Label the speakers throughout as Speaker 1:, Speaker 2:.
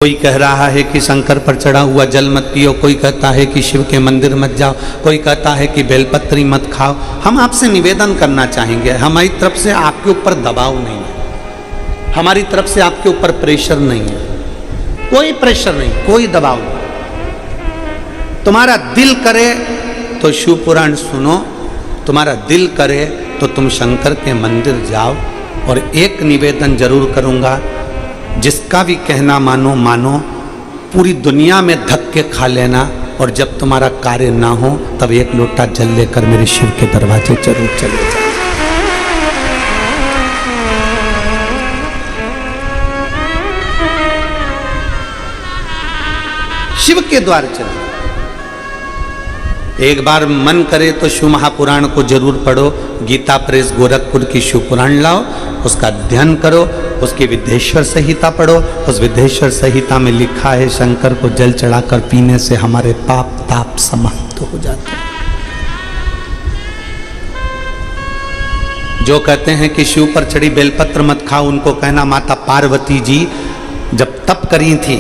Speaker 1: कोई कह रहा है कि शंकर पर चढ़ा हुआ जल मत पियो, कोई कहता है कि शिव के मंदिर मत जाओ, कोई कहता है कि बेलपत्री मत खाओ। हम आपसे निवेदन करना चाहेंगे, हमारी तरफ से आपके ऊपर दबाव नहीं है, हमारी तरफ से आपके ऊपर प्रेशर नहीं है, कोई प्रेशर नहीं, कोई दबाव नहीं। तुम्हारा दिल करे तो शिव पुराण सुनो, तुम्हारा दिल करे तो तुम शंकर के मंदिर जाओ। और एक निवेदन जरूर करूंगा, जिसका भी कहना मानो मानो, पूरी दुनिया में धक्के खा लेना, और जब तुम्हारा कार्य ना हो तब एक लोटा जल लेकर मेरे शिव के दरवाजे जरूर चले जाओ। शिव के द्वार चले। एक बार मन करे तो शिव महापुराण को जरूर पढ़ो, गीता प्रेस गोरखपुर की शिव पुराण लाओ, उसका अध्ययन करो, उसकी विद्येश्वर संहिता पढ़ो। उस विद्येश्वर संहिता में लिखा है शंकर को जल चढ़ाकर पीने से हमारे पाप ताप समाप्त हो जाते हैं। जो कहते हैं कि शिव पर चढ़ी बेलपत्र मत खाओ, उनको कहना माता पार्वती जी जब तप करी थी,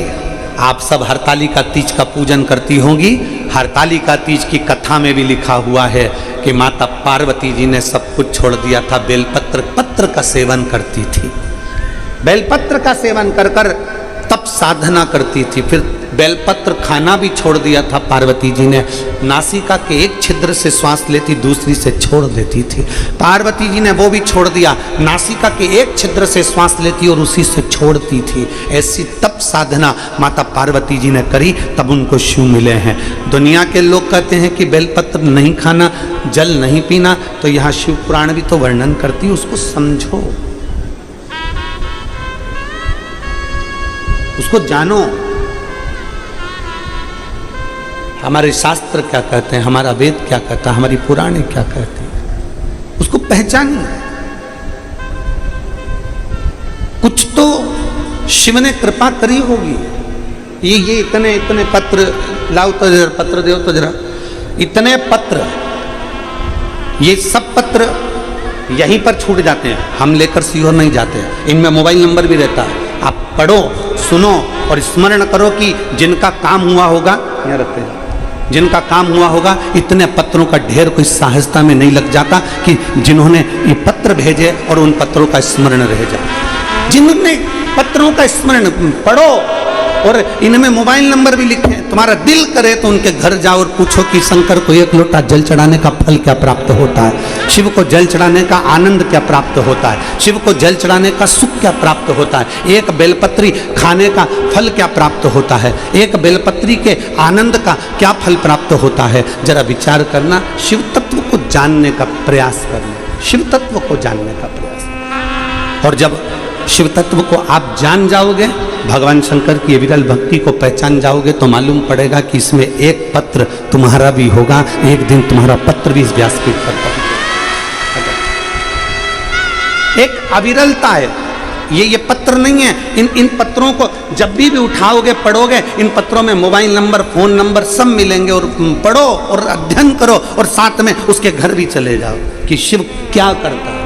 Speaker 1: आप सब हरतालिका तीज का पूजन करती होंगी। हरतालिका तीज की कथा में भी लिखा हुआ है कि माता पार्वती जी ने सब कुछ छोड़ दिया था, बेलपत्र का सेवन करती थी, बेलपत्र का सेवन कर कर तप साधना करती थी। फिर बेलपत्र खाना भी छोड़ दिया था पार्वती जी ने, नासिका के एक छिद्र से श्वास लेती, दूसरी से छोड़ देती थी। पार्वती जी ने वो भी छोड़ दिया, नासिका के एक छिद्र से श्वास लेती और उसी से छोड़ती थी। ऐसी तप साधना माता पार्वती जी ने करी, तब उनको शिव मिले हैं। दुनिया के लोग कहते हैं कि बेलपत्र नहीं खाना, जल नहीं पीना, तो यहाँ शिव पुराण भी तो वर्णन करती, उसको समझो, उसको जानो। हमारे शास्त्र क्या कहते हैं, हमारा वेद क्या कहता है, हमारी पुराणे क्या कहते हैं, उसको पहचानिए। कुछ तो शिव ने कृपा करी होगी। ये इतने इतने पत्र लाओ तो जरा, पत्र दो तो जरा, इतने पत्र, ये सब पत्र यहीं पर छूट जाते हैं, हम लेकर सीहोर नहीं जाते हैं। इनमें मोबाइल नंबर भी रहता है, आप पढ़ो, सुनो और स्मरण करो कि जिनका काम हुआ होगा, यहाँ रखते हैं, जिनका काम हुआ होगा, इतने पत्रों का ढेर कोई सहजता में नहीं लग जाता कि जिन्होंने ये पत्र भेजे और उन पत्रों का स्मरण रह जाए। जिन्होंने पत्रों का स्मरण पढ़ो, और इनमें मोबाइल नंबर भी लिखे, तुम्हारा दिल करे तो उनके घर जाओ और पूछो कि शंकर को एक लोटा जल चढ़ाने का फल क्या प्राप्त होता है, शिव को जल चढ़ाने का आनंद क्या प्राप्त होता है, शिव को जल चढ़ाने का सुख क्या प्राप्त होता है, एक बेलपत्री खाने का फल क्या प्राप्त होता है, एक बेलपत्री के आनंद का क्या फल प्राप्त होता है। जरा विचार करना, शिव तत्व को जानने का प्रयास करना, शिव तत्व को जानने का प्रयास। और जब शिव तत्व को आप जान जाओगे, भगवान शंकर की विरल भक्ति को पहचान जाओगे, तो मालूम पड़ेगा कि इसमें एक पत्र तुम्हारा भी होगा, एक दिन तुम्हारा पत्र भी इस व्यासपीठ पर पहुंचेगा। एक अविरलता है, ये पत्र नहीं है। इन पत्रों को जब भी उठाओगे, पढ़ोगे, इन पत्रों में मोबाइल नंबर, फोन नंबर सब मिलेंगे, और पढ़ो और अध्ययन करो, और साथ में उसके घर भी चले जाओ कि शिव क्या करता है,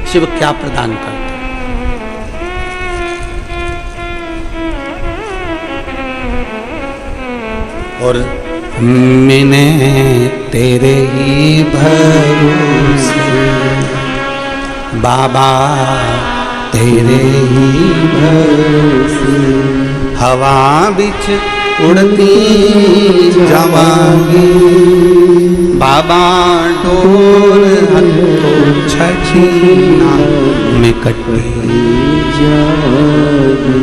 Speaker 1: शिव क्या प्रदान करता है। और मैंने तेरे ही भरोसे बाबा, तेरे ही भरोसे हवा बिच उड़ती जावांगी, बाबा डोर हथो छछीना में कटी जावांगी।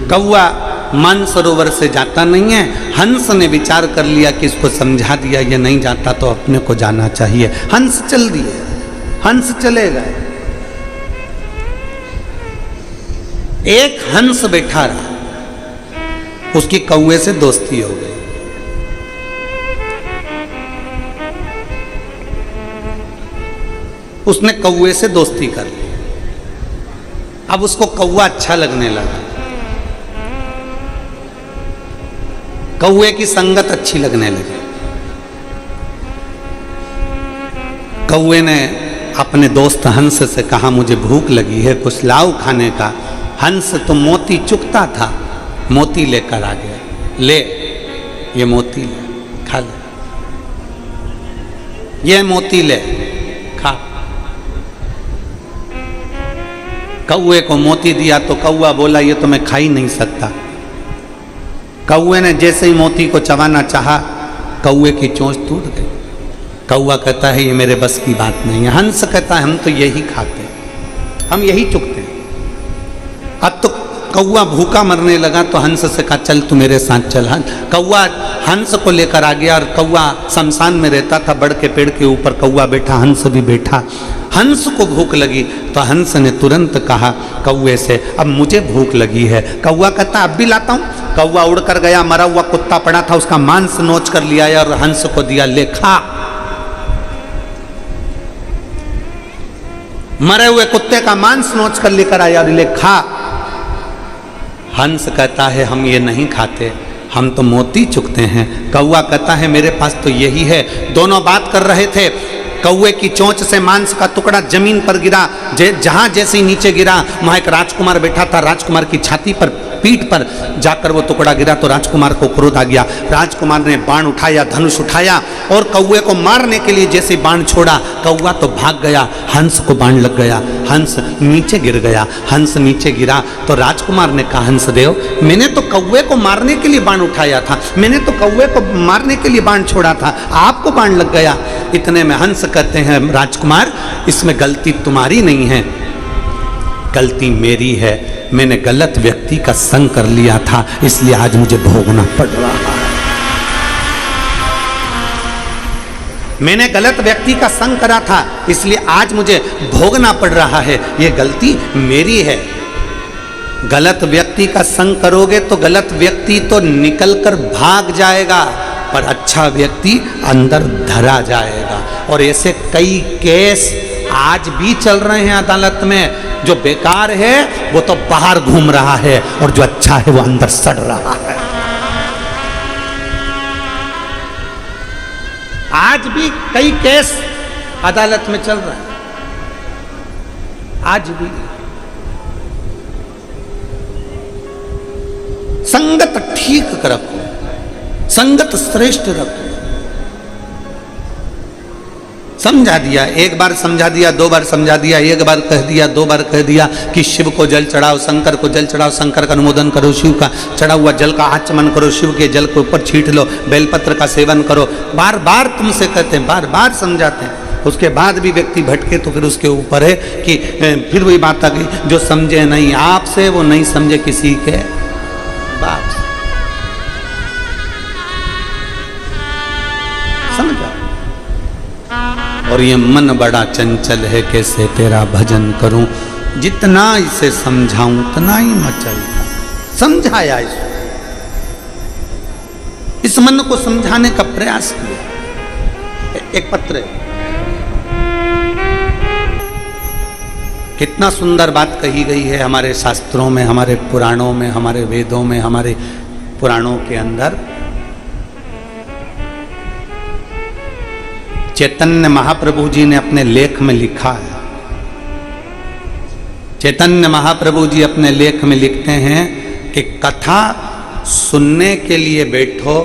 Speaker 1: कौआ मानसरोवर से जाता नहीं है, हंस ने विचार कर लिया कि इसको समझा दिया, ये नहीं जाता तो अपने को जाना चाहिए। हंस चल दिए, हंस चले गए। एक हंस बैठा रहा, उसकी कौए से दोस्ती हो गई। उसने कौए से दोस्ती कर ली, अब उसको कौआ अच्छा लगने लगा, कौए की संगत अच्छी लगने लगी। कौए ने अपने दोस्त हंस से कहा, मुझे भूख लगी है, कुछ लाओ खाने का। हंस तो मोती चुगता था, मोती लेकर आ गया, ले ये मोती ले, खा ले, ये मोती ले, खा। कौए को मोती दिया तो कौआ बोला ये तो मैं खा ही नहीं सकता। कौए ने जैसे ही मोती को चबाना चाहा, कौए की चोंच टूट गई। कौआ कहता है ये मेरे बस की बात नहीं है। हंस कहता है हम तो यही खाते हैं, हम यही चुगते हैं। अब तो कौआ भूखा मरने लगा तो हंस से कहा चल तू मेरे साथ चल। कौआ हंस को लेकर आ गया और कौआ शमशान में रहता था, बड़ के पेड़ के ऊपर कौआ बैठा, हंस भी बैठा। हंस को भूख लगी तो हंस ने तुरंत कहा कौए से अब मुझे भूख लगी है। कौआ कहता अब भी लाता हूँ। कौआ उड़कर गया, मरा हुआ कुत्ता पड़ा था, उसका मांस नोच कर लिया और हंस को दिया, ले खा। मरे हुए कुत्ते का मांस नोच कर लेकर आया और ले खा। हंस कहता है हम ये नहीं खाते, हम तो मोती चुगते हैं। कौआ कहता है मेरे पास तो यही है। दोनों बात कर रहे थे, कौए की चोंच से मांस का टुकड़ा जमीन पर गिरा। जहां जैसे ही नीचे गिरा वहां एक राजकुमार बैठा था, राजकुमार की छाती पर, पीठ पर जाकर वो टुकड़ा गिरा तो राजकुमार को क्रोध आ गया। राजकुमार ने बाण उठाया, धनुष उठाया और कौए को मारने के लिए जैसे बाण छोड़ा, कौआ तो भाग गया, हंस को बाण लग गया, हंस नीचे गिर गया। हंस नीचे गिरा तो राजकुमार ने कहा हंसदेव मैंने तो कौए को मारने के लिए बाण उठाया था, मैंने तो कौए को मारने के लिए बाण छोड़ा था, आपको बाण लग गया। इतने में हंस कहते हैं राजकुमार इसमें गलती तुम्हारी नहीं है, गलती मेरी है। मैंने गलत व्यक्ति का संग कर लिया था, इसलिए आज मुझे भोगना पड़ रहा है। मैंने गलत व्यक्ति का संग करा था, इसलिए आज मुझे भोगना पड़ रहा है, ये गलती मेरी है। गलत व्यक्ति का संग करोगे तो गलत व्यक्ति तो निकल कर भाग जाएगा, पर अच्छा व्यक्ति अंदर धरा जाएगा। और ऐसे कई केस आज भी चल रहे हैं अदालत में। जो बेकार है वो तो बाहर घूम रहा है और जो अच्छा है वो अंदर सड़ रहा है। आज भी कई केस अदालत में चल रहे हैं, आज भी। संगत ठीक रखो, संगत श्रेष्ठ रखो। समझा दिया, एक बार समझा दिया, दो बार समझा दिया, एक बार कह दिया, दो बार कह दिया कि शिव को जल चढ़ाओ, शंकर को जल चढ़ाओ, शंकर का अनुमोदन करो, शिव का चढ़ा हुआ जल का आचमन करो, शिव के जल के ऊपर छींट लो, बेलपत्र का सेवन करो। बार बार तुमसे कहते हैं, बार बार समझाते हैं। उसके बाद भी व्यक्ति भटके तो फिर उसके ऊपर है कि फिर वही बात आ गई, जो समझे नहीं आपसे वो नहीं समझे किसी के बाप से। समझा? और ये मन बड़ा चंचल है, कैसे तेरा भजन करूं, जितना इसे समझाऊं उतना ही मचलता। समझाया इस मन को समझाने का प्रयास किया। एक पत्र है, कितना सुंदर बात कही गई है हमारे शास्त्रों में, हमारे पुराणों में, हमारे वेदों में, हमारे पुराणों के अंदर। चैतन्य महाप्रभु जी ने अपने लेख में लिखा है, चैतन्य महाप्रभु जी अपने लेख में लिखते हैं कि कथा सुनने के लिए बैठो,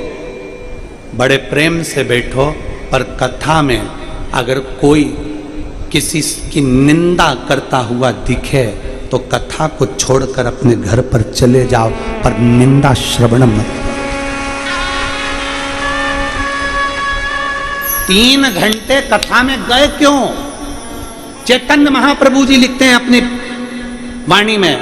Speaker 1: बड़े प्रेम से बैठो, पर कथा में अगर कोई किसी की निंदा करता हुआ दिखे तो कथा को छोड़कर अपने घर पर चले जाओ, पर निंदा श्रवण मत। 3 घंटे कथा में गए क्यों? चैतन्य महाप्रभु जी लिखते हैं अपनी वाणी में,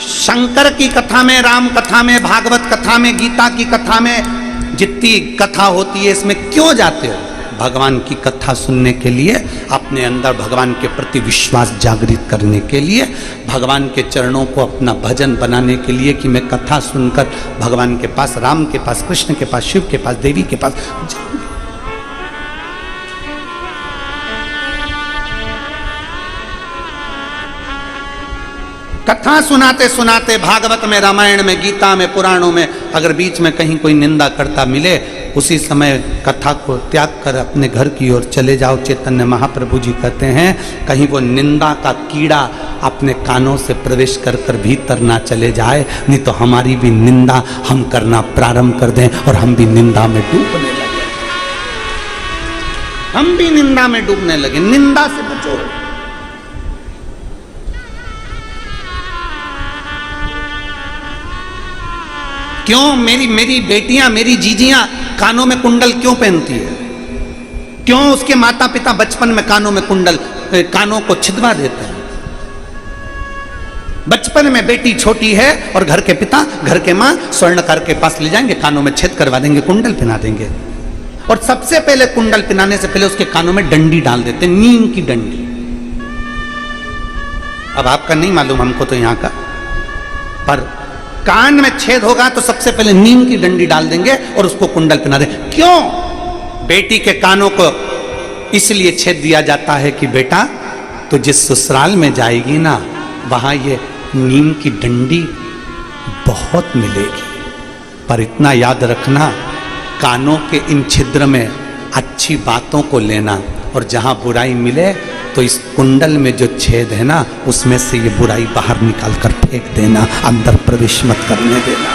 Speaker 1: शंकर की कथा में, राम कथा में, भागवत कथा में, गीता की कथा में, जितनी कथा होती है इसमें क्यों जाते हो? भगवान की कथा सुनने के लिए, अपने अंदर भगवान के प्रति विश्वास जागृत करने के लिए, भगवान के चरणों को अपना भजन बनाने के लिए कि मैं कथा सुनकर भगवान के पास, राम के पास, कृष्ण के पास, शिव के पास, देवी के पास जाऊंगी। कथा सुनाते सुनाते भागवत में, रामायण में, गीता में, पुराणों में अगर बीच में कहीं कोई निंदा करता मिले, उसी समय कथा को त्याग कर अपने घर की ओर चले जाओ। चैतन्य महाप्रभु जी कहते हैं कहीं वो निंदा का कीड़ा अपने कानों से प्रवेश कर कर भीतर ना चले जाए, नहीं तो हमारी भी निंदा हम करना प्रारंभ कर दें और हम भी निंदा में डूबने लगे। हम भी निंदा में डूबने लगे। निंदा से बचो। क्यों मेरी बेटियां, मेरी जीजियां कानों में कुंडल क्यों पहनती है? क्यों उसके माता पिता बचपन में कानों में कुंडल, कानों को छिदवा देते हैं? बचपन में बेटी छोटी है और घर के पिता, घर के मां स्वर्णकार के पास ले जाएंगे, कानों में छेद करवा देंगे, कुंडल पहना देंगे। और सबसे पहले कुंडल पहनाने से पहले उसके कानों में डंडी डाल देते हैं, नीम की डंडी। अब आपका नहीं मालूम, हमको तो यहां का, पर कान में छेद होगा तो सबसे पहले नीम की डंडी डाल देंगे और उसको कुंडल पहना देंगे। क्यों? बेटी के कानों को इसलिए छेद दिया जाता है कि बेटा तो जिस ससुराल में जाएगी ना, वहां ये नीम की डंडी बहुत मिलेगी। पर इतना याद रखना, कानों के इन छिद्र में अच्छी बातों को लेना, और जहां बुराई मिले तो इस कुंडल में जो छेद है ना, उसमें से ये बुराई बाहर निकाल कर फेंक देना, अंदर प्रवेश मत करने देना।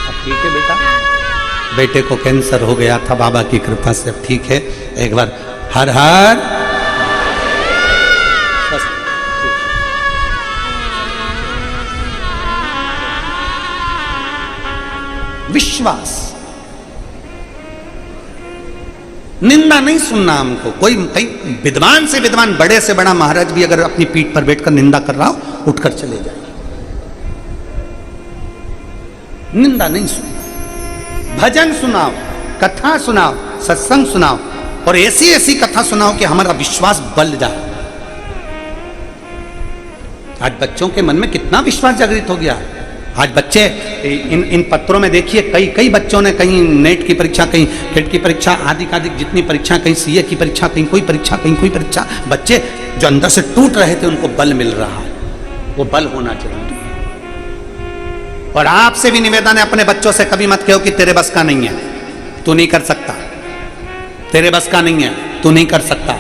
Speaker 1: अब ठीक है बेटा? बेटे को कैंसर हो गया था, बाबा की कृपा से अब ठीक है। एक बार हर हर विश्वास। निंदा नहीं सुनना हमको। कोई कहीं विद्वान से विद्वान, बड़े से बड़ा महाराज भी अगर अपनी पीठ पर बैठकर निंदा कर रहा हो, उठकर चले जाए। निंदा नहीं सुनना। भजन सुनाओ, कथा सुनाओ, सत्संग सुनाओ, और ऐसी ऐसी कथा सुनाओ कि हमारा विश्वास बल जाए। आज बच्चों के मन में कितना विश्वास जागृत हो गया है। आज बच्चे इन पत्रों में देखिए, कई बच्चों ने, कहीं नेट की परीक्षा, कहीं केट की परीक्षा, आदि जितनी परीक्षा, कहीं सीए की परीक्षा, कहीं कोई परीक्षा, कहीं कोई परीक्षा, बच्चे जो अंदर से टूट रहे थे उनको बल मिल रहा है। वो बल होना जरूरी है। और आपसे भी निवेदन है, अपने बच्चों से कभी मत कहो कि तेरे बस का नहीं है, तू नहीं कर सकता, तेरे बस का नहीं है, तू नहीं कर सकता।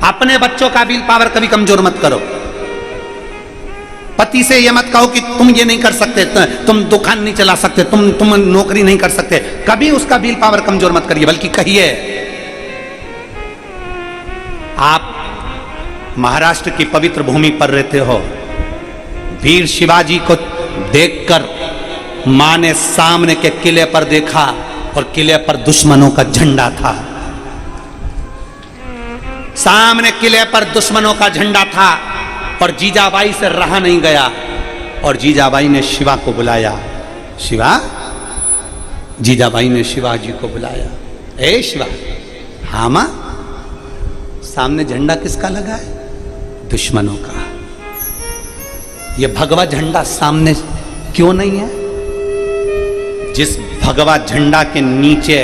Speaker 1: अपने बच्चों का विल पावर कभी कमजोर मत करो। पति से ये मत कहो कि तुम ये नहीं कर सकते, तुम दुकान नहीं चला सकते, तुम नौकरी नहीं कर सकते। कभी उसका विल पावर कमजोर मत करिए, बल्कि कहिए। आप महाराष्ट्र की पवित्र भूमि पर रहते हो। वीर शिवाजी को देखकर मां ने सामने के किले पर देखा, और किले पर दुश्मनों का झंडा था। सामने किले पर दुश्मनों का झंडा था, और जीजाबाई से रहा नहीं गया, और जीजाबाई ने शिवा को बुलाया। शिवा, जीजाबाई ने शिवाजी को बुलाया। ए शिवा। हाँ मां। सामने झंडा किसका लगा है? दुश्मनों का। ये भगवा झंडा सामने क्यों नहीं है? जिस भगवा झंडा के नीचे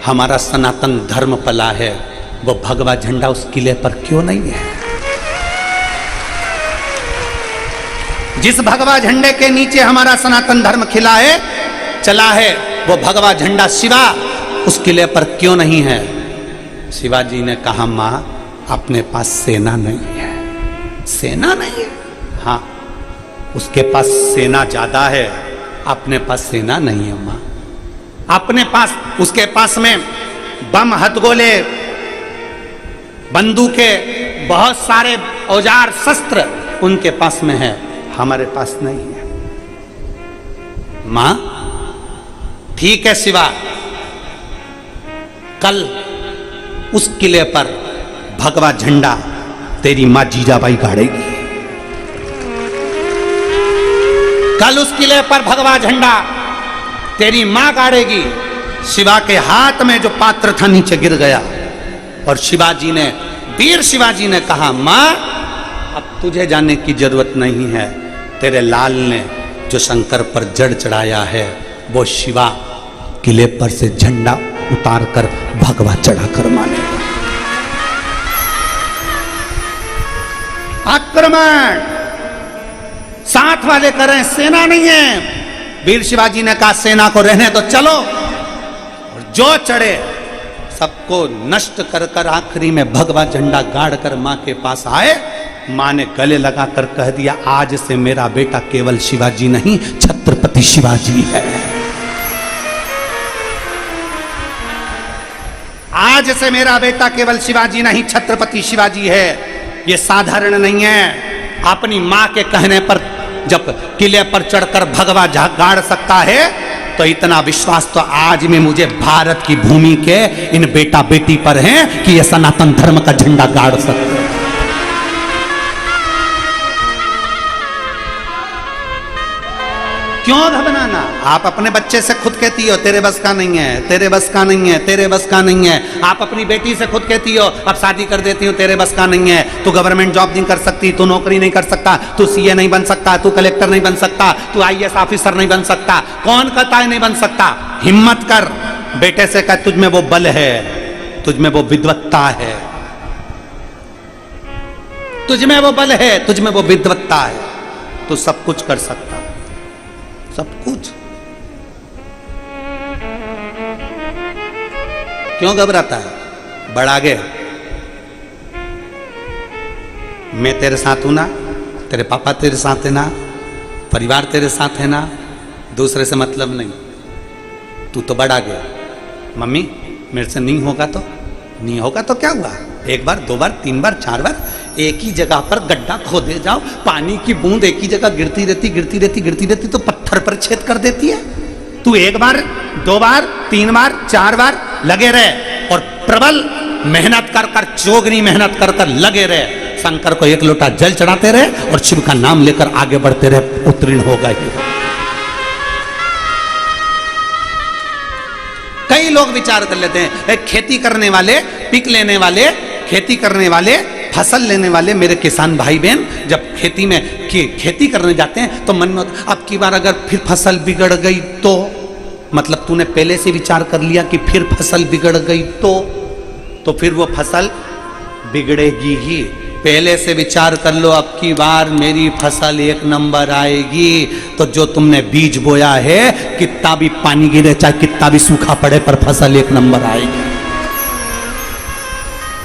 Speaker 1: हमारा सनातन धर्म पला है, वो भगवा झंडा उस किले पर क्यों नहीं है? जिस भगवा झंडे के नीचे हमारा सनातन धर्म खिला है, चला है, वो भगवा झंडा शिवा उस किले पर क्यों नहीं है? शिवाजी ने कहा, मां अपने पास सेना नहीं है। सेना नहीं है? हाँ, उसके पास सेना ज्यादा है, अपने पास सेना नहीं है मां। अपने पास, उसके पास में बम, हथगोले, बंदूकें, बहुत सारे औजार, शस्त्र उनके पास में है, हमारे पास नहीं है। मां, ठीक है शिवा, कल उस किले पर भगवा झंडा तेरी मां जीजाबाई गाड़ेगी। कल उस किले पर भगवा झंडा तेरी मां गाड़ेगी। शिवा के हाथ में जो पात्र था नीचे गिर गया, और शिवाजी ने, वीर शिवाजी ने कहा, मां अब तुझे जाने की जरूरत नहीं है। तेरे लाल ने जो शंकर पर जड़ चढ़ाया है, वो शिवा किले पर से झंडा उतार कर भगवा चढ़ाकर मानेगा। आक्रमण साथ वाले कर रहे हैं, सेना नहीं है। वीर शिवाजी ने कहा सेना को रहने दो, चलो। और जो चढ़े सबको नष्ट कर कर आखिरी में भगवा झंडा गाड़ कर मां के पास आए। मां ने गले लगाकर कह दिया, आज से मेरा बेटा केवल शिवाजी नहीं, छत्रपति शिवाजी है। आज से मेरा बेटा केवल शिवाजी नहीं, छत्रपति शिवाजी है। ये साधारण नहीं है। अपनी मां के कहने पर जब किले पर चढ़कर भगवा गाड़ सकता है तो इतना विश्वास तो आज में मुझे भारत की भूमि के इन बेटा बेटी पर है कि ये सनातन धर्म का झंडा गाड़ सकते हैं। क्यों घबराना? आप अपने बच्चे से खुद कहती हो तेरे बस का नहीं है, तेरे बस का नहीं है, तेरे बस का नहीं है। आप अपनी बेटी से खुद कहती हो अब शादी कर देती हो, तेरे बस का नहीं है, तू गवर्नमेंट जॉब नहीं कर सकती, तू नौकरी नहीं कर सकता, तू सीए नहीं बन सकता, तू कलेक्टर नहीं बन सकता, तू आईएएस ऑफिसर नहीं बन सकता। कौन कहता है नहीं बन सकता? हिम्मत कर, बेटे से कह तुझ में वो बल है, तुझ में वो विद्वत्ता है, तुझ में वो बल है, तुझ में वो विद्वत्ता है, तू सब कुछ कर सकता, सब कुछ। क्यों घबराता है? बढ़ आगे। मैं तेरे साथ हूं ना, तेरे पापा तेरे साथ है ना, परिवार तेरे साथ है ना, दूसरे से मतलब नहीं। तू तो बढ़ गया। मम्मी मेरे से नहीं होगा तो नहीं होगा तो क्या हुआ? एक बार, दो बार, तीन बार, चार बार एक ही जगह पर गड्ढा खोदे जाओ, पानी की बूंद एक ही जगह गिरती रहती गिरती रहती गिरती रहती तो पत्थर पर छेद कर देती है। तू एक बार, दो बार, तीन बार, चार बार लगे रहे और प्रबल मेहनत कर कर, चोगनी मेहनत कर कर लगे रहे। शंकर को एक लोटा जल चढ़ाते रहे और शिव का नाम लेकर आगे बढ़ते रहे, उत्तीर्ण होगा ही। कई लोग विचार कर लेते हैं खेती करने वाले, पिक लेने वाले, खेती करने वाले, फसल लेने वाले मेरे किसान भाई बहन जब खेती में खेती करने जाते हैं तो मन में अब की बार अगर फिर फसल बिगड़ गई तो, मतलब तूने पहले से विचार कर लिया कि फिर फसल बिगड़ गई तो फिर वो फसल बिगड़ेगी ही। पहले से विचार कर लो अब की बार मेरी फसल एक नंबर आएगी तो जो तुमने बीज बोया है कितना भी पानी गिरे चाहे कितना भी सूखा पड़े पर फसल एक नंबर आएगी।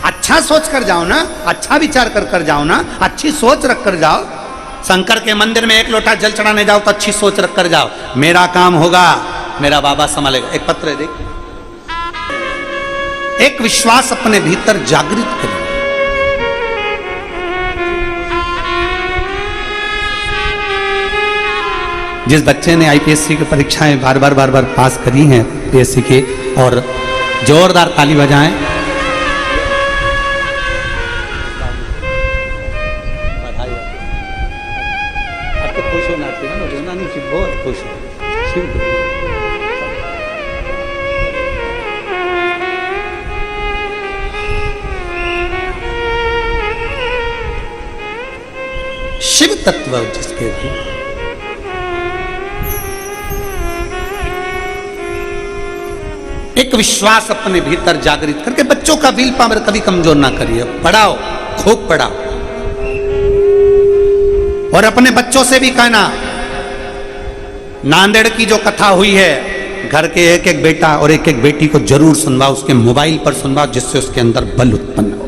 Speaker 1: अच्छा सोच कर जाओ ना, अच्छा विचार कर कर जाओ ना, अच्छी सोच रख कर जाओ। शंकर के मंदिर में एक लोटा जल चढ़ाने जाओ तो अच्छी सोच रख कर जाओ, मेरा काम होगा, मेरा बाबा संभालेगा। एक पत्र है देख, एक विश्वास अपने भीतर जागृत करें। जिस बच्चे ने आईपीएससी की परीक्षाएं बार बार पास करी हैं पीएससी की, और जोरदार ताली बजाएं। आपको खुश होना चाहिए ना, रोना नहीं चाहिए, बहुत खुश हो। शिव तत्व जिसके भी एक विश्वास अपने भीतर जागृत करके बच्चों का विल पावर कभी कमजोर ना करिए, पढ़ाओ, खूब पढ़ाओ। और अपने बच्चों से भी कहना, नांदेड़ की जो कथा हुई है, घर के एक एक बेटा और एक एक बेटी को जरूर सुनवाओ, उसके मोबाइल पर सुनवाओ, जिससे उसके अंदर बल उत्पन्न हो।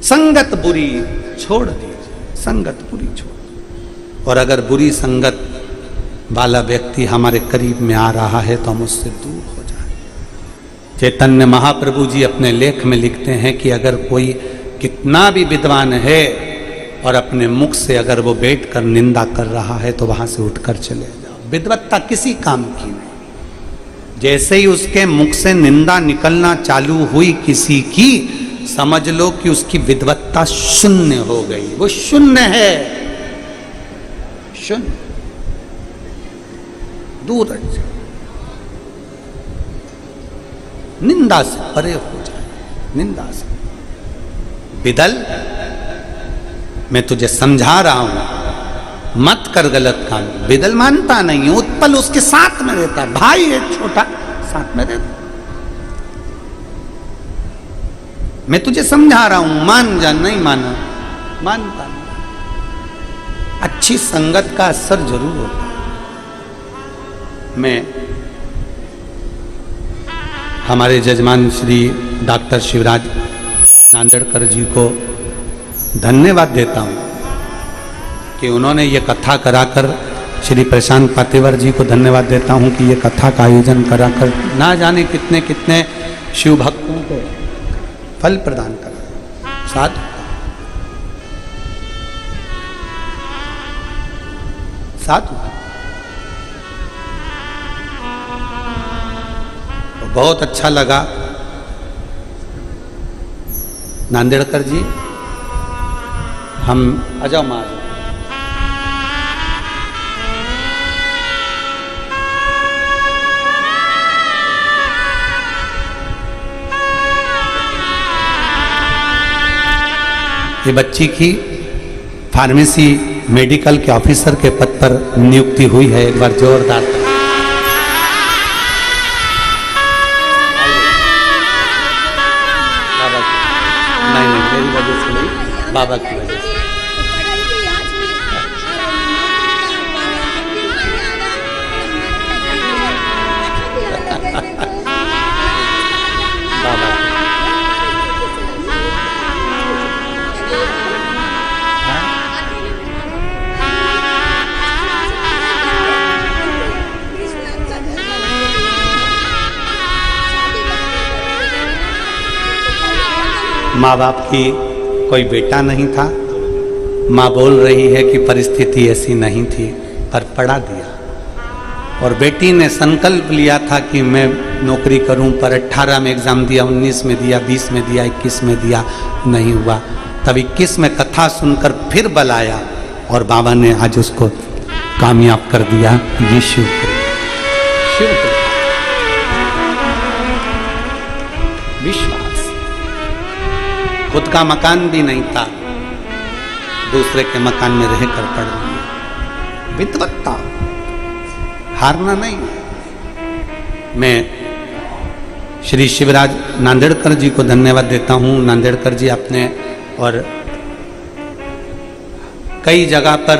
Speaker 1: संगत बुरी छोड़ दीजिए, संगत बुरी छोड़। और अगर बुरी संगत वाला व्यक्ति हमारे करीब में आ रहा है तो हम उससे दूर हो जाए। चैतन्य महाप्रभु जी अपने लेख में लिखते हैं कि अगर कोई कितना भी विद्वान है और अपने मुख से अगर वो बैठकर निंदा कर रहा है तो वहां से उठकर चले जाओ। विद्वत्ता किसी काम की नहीं। जैसे ही उसके मुख से निंदा निकलना चालू हुई किसी की, समझ लो कि उसकी विद्वत्ता शून्य हो गई। वो शून्य है, शून्य। दूर हट जाए, निंदा से परे हो जाए, निंदा से। बिदल, मैं तुझे समझा रहा हूं, मत कर गलत काम। बिदल मानता नहीं, उत्पल उसके साथ में रहता है, भाई है छोटा, साथ में रहता। मैं तुझे समझा रहा हूं, मान जा। नहीं माना, मानता नहीं। अच्छी संगत का असर जरूर होता है। मैं हमारे जजमान श्री डॉक्टर शिवराज नांदेड़कर जी को धन्यवाद देता हूं कि उन्होंने ये कथा कराकर, श्री प्रशांत पातेवर जी को धन्यवाद देता हूं कि ये कथा का आयोजन कराकर ना जाने कितने कितने शिव भक्तों को फल प्रदान करा। साथ साथ बहुत अच्छा लगा। नांदेड़कर जी, हम आ जाओ माँ, ये बच्ची की फार्मेसी मेडिकल के ऑफिसर के पद पर नियुक्ति हुई है। एक बार जोरदार नहीं, मेरी वजह से नहीं, बाबा की वजह से। माँ बाप की कोई बेटा नहीं था। माँ बोल रही है कि परिस्थिति ऐसी नहीं थी, पर पढ़ा दिया। और बेटी ने संकल्प लिया था कि मैं नौकरी करूं, पर 18 में एग्ज़ाम दिया, 19 में दिया, 20 में दिया, 21 में दिया, नहीं हुआ। तब 21 में कथा सुनकर फिर बल आया और बाबा ने आज उसको कामयाब कर दिया। ये शिव विश्वास। खुद का मकान भी नहीं था, दूसरे के मकान में रहकर पढ़ लिया। विद्वत्ता, हारना नहीं। मैं श्री शिवराज नांदेड़कर जी को धन्यवाद देता हूँ। नांदेड़कर जी अपने और कई जगह पर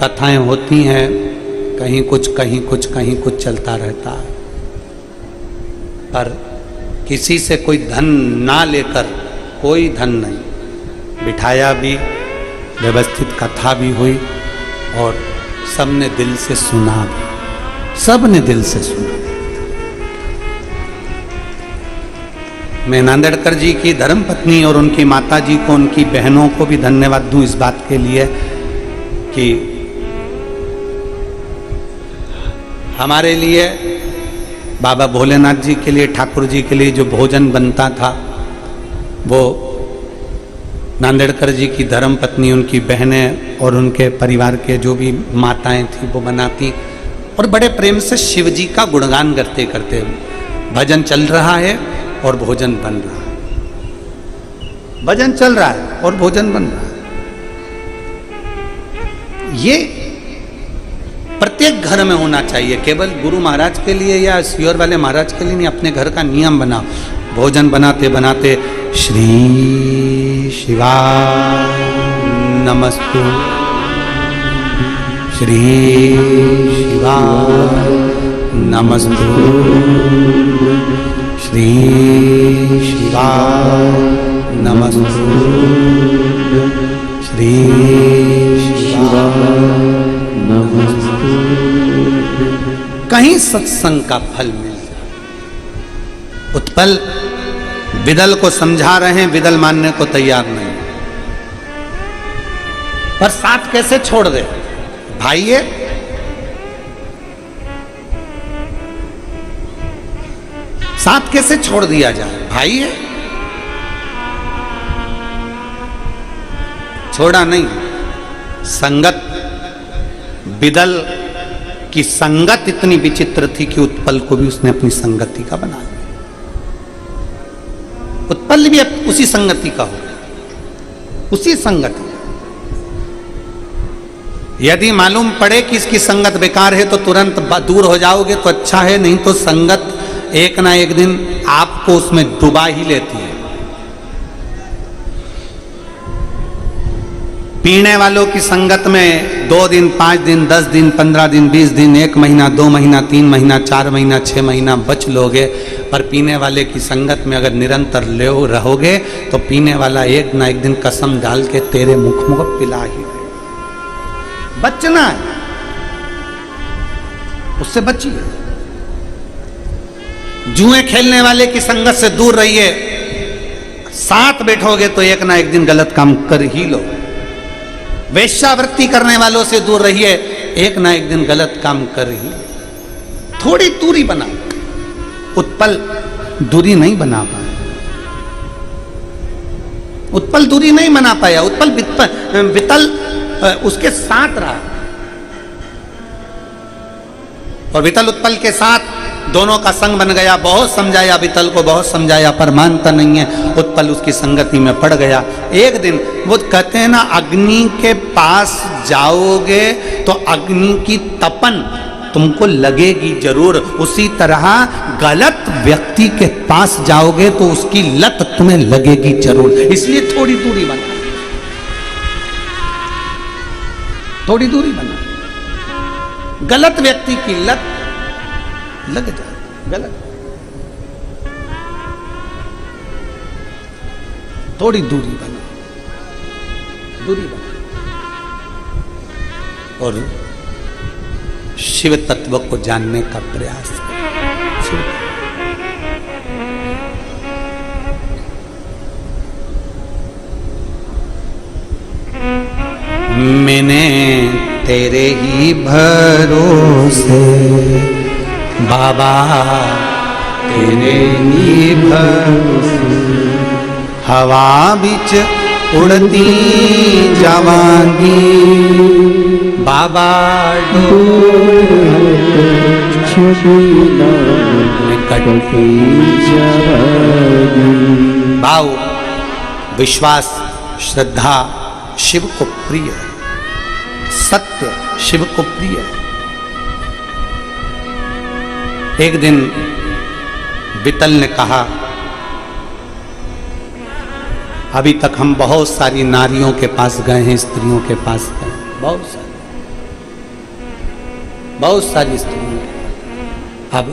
Speaker 1: कथाएं होती हैं, कहीं कुछ कहीं कुछ कहीं कुछ चलता रहता है, पर किसी से कोई धन ना लेकर, कोई धन नहीं, बिठाया भी, व्यवस्थित कथा भी हुई और सबने दिल से सुना भी, सबने दिल से सुना। मैं नांदेड़कर जी की धर्मपत्नी और उनकी माता जी को, उनकी बहनों को भी धन्यवाद दूं इस बात के लिए कि हमारे लिए, बाबा भोलेनाथ जी के लिए, ठाकुर जी के लिए जो भोजन बनता था वो नांदेड़कर जी की धर्मपत्नी, उनकी बहनें और उनके परिवार के जो भी माताएं थी वो बनाती, और बड़े प्रेम से शिव जी का गुणगान करते करते भजन चल रहा है और भोजन बन रहा है, भजन चल रहा है और भोजन बन रहा है। ये प्रत्येक घर में होना चाहिए, केवल गुरु महाराज के लिए या सियोर वाले महाराज के लिए नहीं, अपने घर का नियम बनाओ। भोजन बनाते बनाते श्री शिवाय नमस्तु, श्री शिवाय नमस्तु, श्री शिवाय नमस्तु, श्री शिवाय नमस्तु। कहीं सत्संग का फल मिल जाए। उत्पल विदल को समझा रहे हैं, विदल मानने को तैयार नहीं, पर साथ कैसे छोड़ दे भाई? ये साथ कैसे छोड़ दिया जाए भाई? ये छोड़ा नहीं। संगत, विदल की संगत इतनी विचित्र थी कि उत्पल को भी उसने अपनी संगति का बना लिया। उत्पल भी उसी संगति का हो, उसी संगति। यदि मालूम पड़े कि इसकी संगत बेकार है तो तुरंत दूर हो जाओगे तो अच्छा है, नहीं तो संगत एक ना एक दिन आपको उसमें डुबा ही लेती है। पीने वालों की संगत में 2 दिन 5 दिन 10 दिन 15 दिन 20 दिन 1 महीना 2 महीना 3 महीना 4 महीना 6 महीना बच लोगे, पर पीने वाले की संगत में अगर निरंतर ले रहोगे तो पीने वाला एक ना एक दिन कसम डाल के तेरे मुख में पिला ही देगा। बचना है, उससे बचिए। जुए खेलने वाले की संगत से दूर रहिए, साथ बैठोगे तो एक ना एक दिन गलत काम कर ही लो। वेश्यावृत्ति करने वालों से दूर रहिए, एक ना एक दिन गलत काम कर ही। थोड़ी दूरी बना। उत्पल दूरी नहीं बना पाया, उत्पल दूरी नहीं बना पाया। उत्पल वितल उसके साथ रहा, और वितल उत्पल के साथ दोनों का संग बन गया। बहुत समझाया वितल को, बहुत समझाया, पर मानता नहीं है। उत्पल उसकी संगति में पड़ गया। एक दिन वो कहते हैं ना, अग्नि के पास जाओगे तो अग्नि की तपन तुमको लगेगी जरूर, उसी तरह गलत व्यक्ति के पास जाओगे तो उसकी लत तुम्हें लगेगी जरूर। इसलिए थोड़ी दूरी बना, थोड़ी दूरी बना। गलत व्यक्ति की लत लग जाए, गलत। थोड़ी दूरी बना, दूरी बना, और शिव तत्व को जानने का प्रयास करें। मैंने तेरे ही भरोसे बाबा, तेरे ही भरोसे हवा बिच उड़ती जावांगी बाबा, भाव विश्वास श्रद्धा शिव को प्रिय है, सत्य शिव को प्रिय है। एक दिन वितल ने कहा, अभी तक हम बहुत सारी नारियों के पास गए हैं, स्त्रियों के पास गए, बहुत सारी स्त्रियों। अब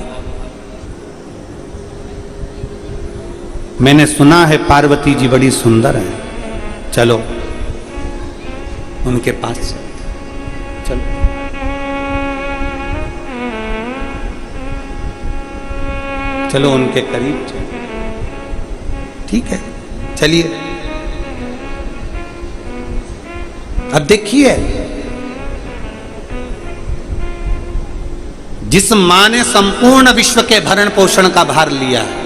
Speaker 1: मैंने सुना है पार्वती जी बड़ी सुंदर है, चलो उनके पास चलो। चलो उनके करीब चलो, ठीक है, चलिए। अब देखिए, जिस मां ने संपूर्ण विश्व के भरण पोषण का भार लिया है,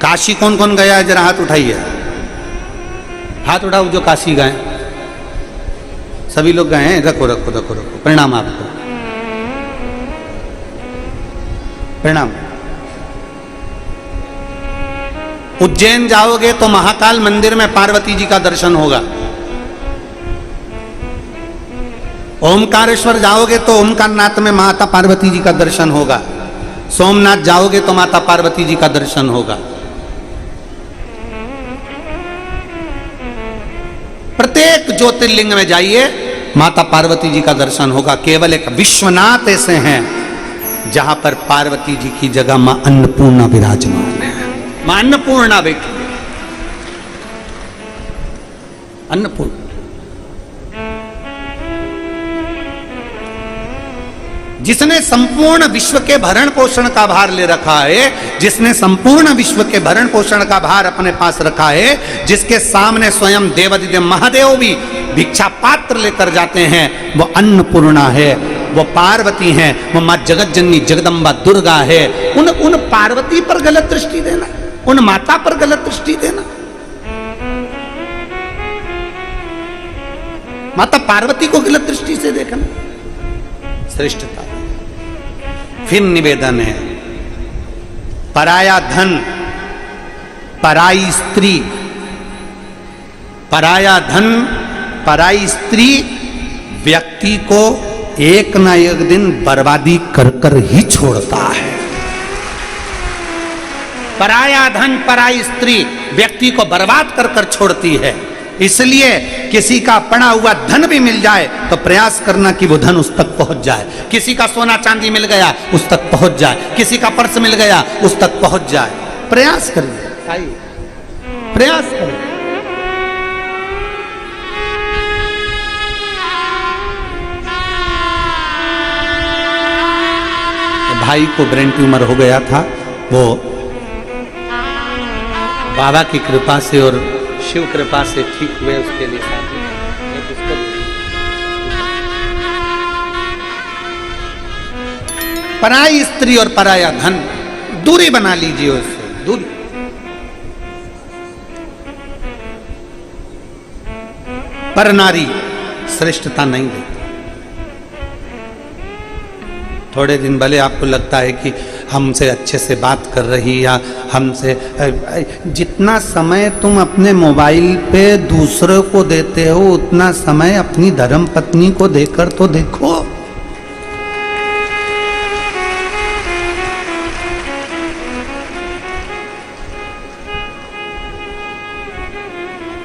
Speaker 1: काशी कौन कौन गया है? जरा हाथ उठाइए, हाथ उठाओ जो काशी गए। सभी लोग गए हैं? रखो रखो रखो रखो, प्रणाम आपको, प्रणाम। उज्जैन जाओगे तो महाकाल मंदिर में पार्वती जी का दर्शन होगा। ओमकारेश्वर जाओगे तो ओमकारनाथ में माता पार्वती जी का दर्शन होगा। सोमनाथ जाओगे तो माता पार्वती जी का दर्शन होगा। प्रत्येक ज्योतिर्लिंग में जाइए, माता पार्वती जी का दर्शन होगा। केवल एक विश्वनाथ ऐसे हैं जहां पर पार्वती जी की जगह मां अन्नपूर्णा विराजमान है। मां अन्नपूर्णा बैठी, अन्नपूर्णा। जिसने संपूर्ण विश्व के भरण पोषण का भार ले रखा है, जिसने संपूर्ण विश्व के भरण पोषण का भार अपने पास रखा है, जिसके सामने स्वयं देवादिदेव महादेव भी भिक्षा पात्र लेकर जाते हैं, वो अन्नपूर्णा है, वो पार्वती हैं, वो मां जगत जननी जगदम्बा दुर्गा है। उन पार्वती पर गलत दृष्टि देना, उन माता पर गलत दृष्टि देना। माता पार्वती को गलत दृष्टि से देखना श्रेष्ठता। फिर निवेदन है, पराया धन, पराई स्त्री, पराया धन, पराई स्त्री व्यक्ति को एक ना एक दिन बर्बादी कर कर ही छोड़ता है। पराया धन, पराई स्त्री व्यक्ति को बर्बाद कर कर छोड़ती है। इसलिए किसी का पड़ा हुआ धन भी मिल जाए तो प्रयास करना कि वो धन उस तक पहुंच जाए। किसी का सोना चांदी मिल गया उस तक पहुंच जाए, किसी का पर्स मिल गया उस तक पहुंच जाए। प्रयास करिए, आइए प्रयास करिए। भाई को ब्रेन ट्यूमर हो गया था, वो बाबा की कृपा से और शिव कृपा से ठीक हुए। उसके लिए पराई स्त्री और पराया धन, दूरी बना लीजिए उससे, दूरी। पर नारी श्रेष्ठता नहीं देती। थोड़े दिन भले आपको लगता है कि हमसे अच्छे से बात कर रही या हमसे, जितना समय तुम अपने मोबाइल पे दूसरों को देते हो उतना समय अपनी धर्म पत्नी को देकर तो देखो।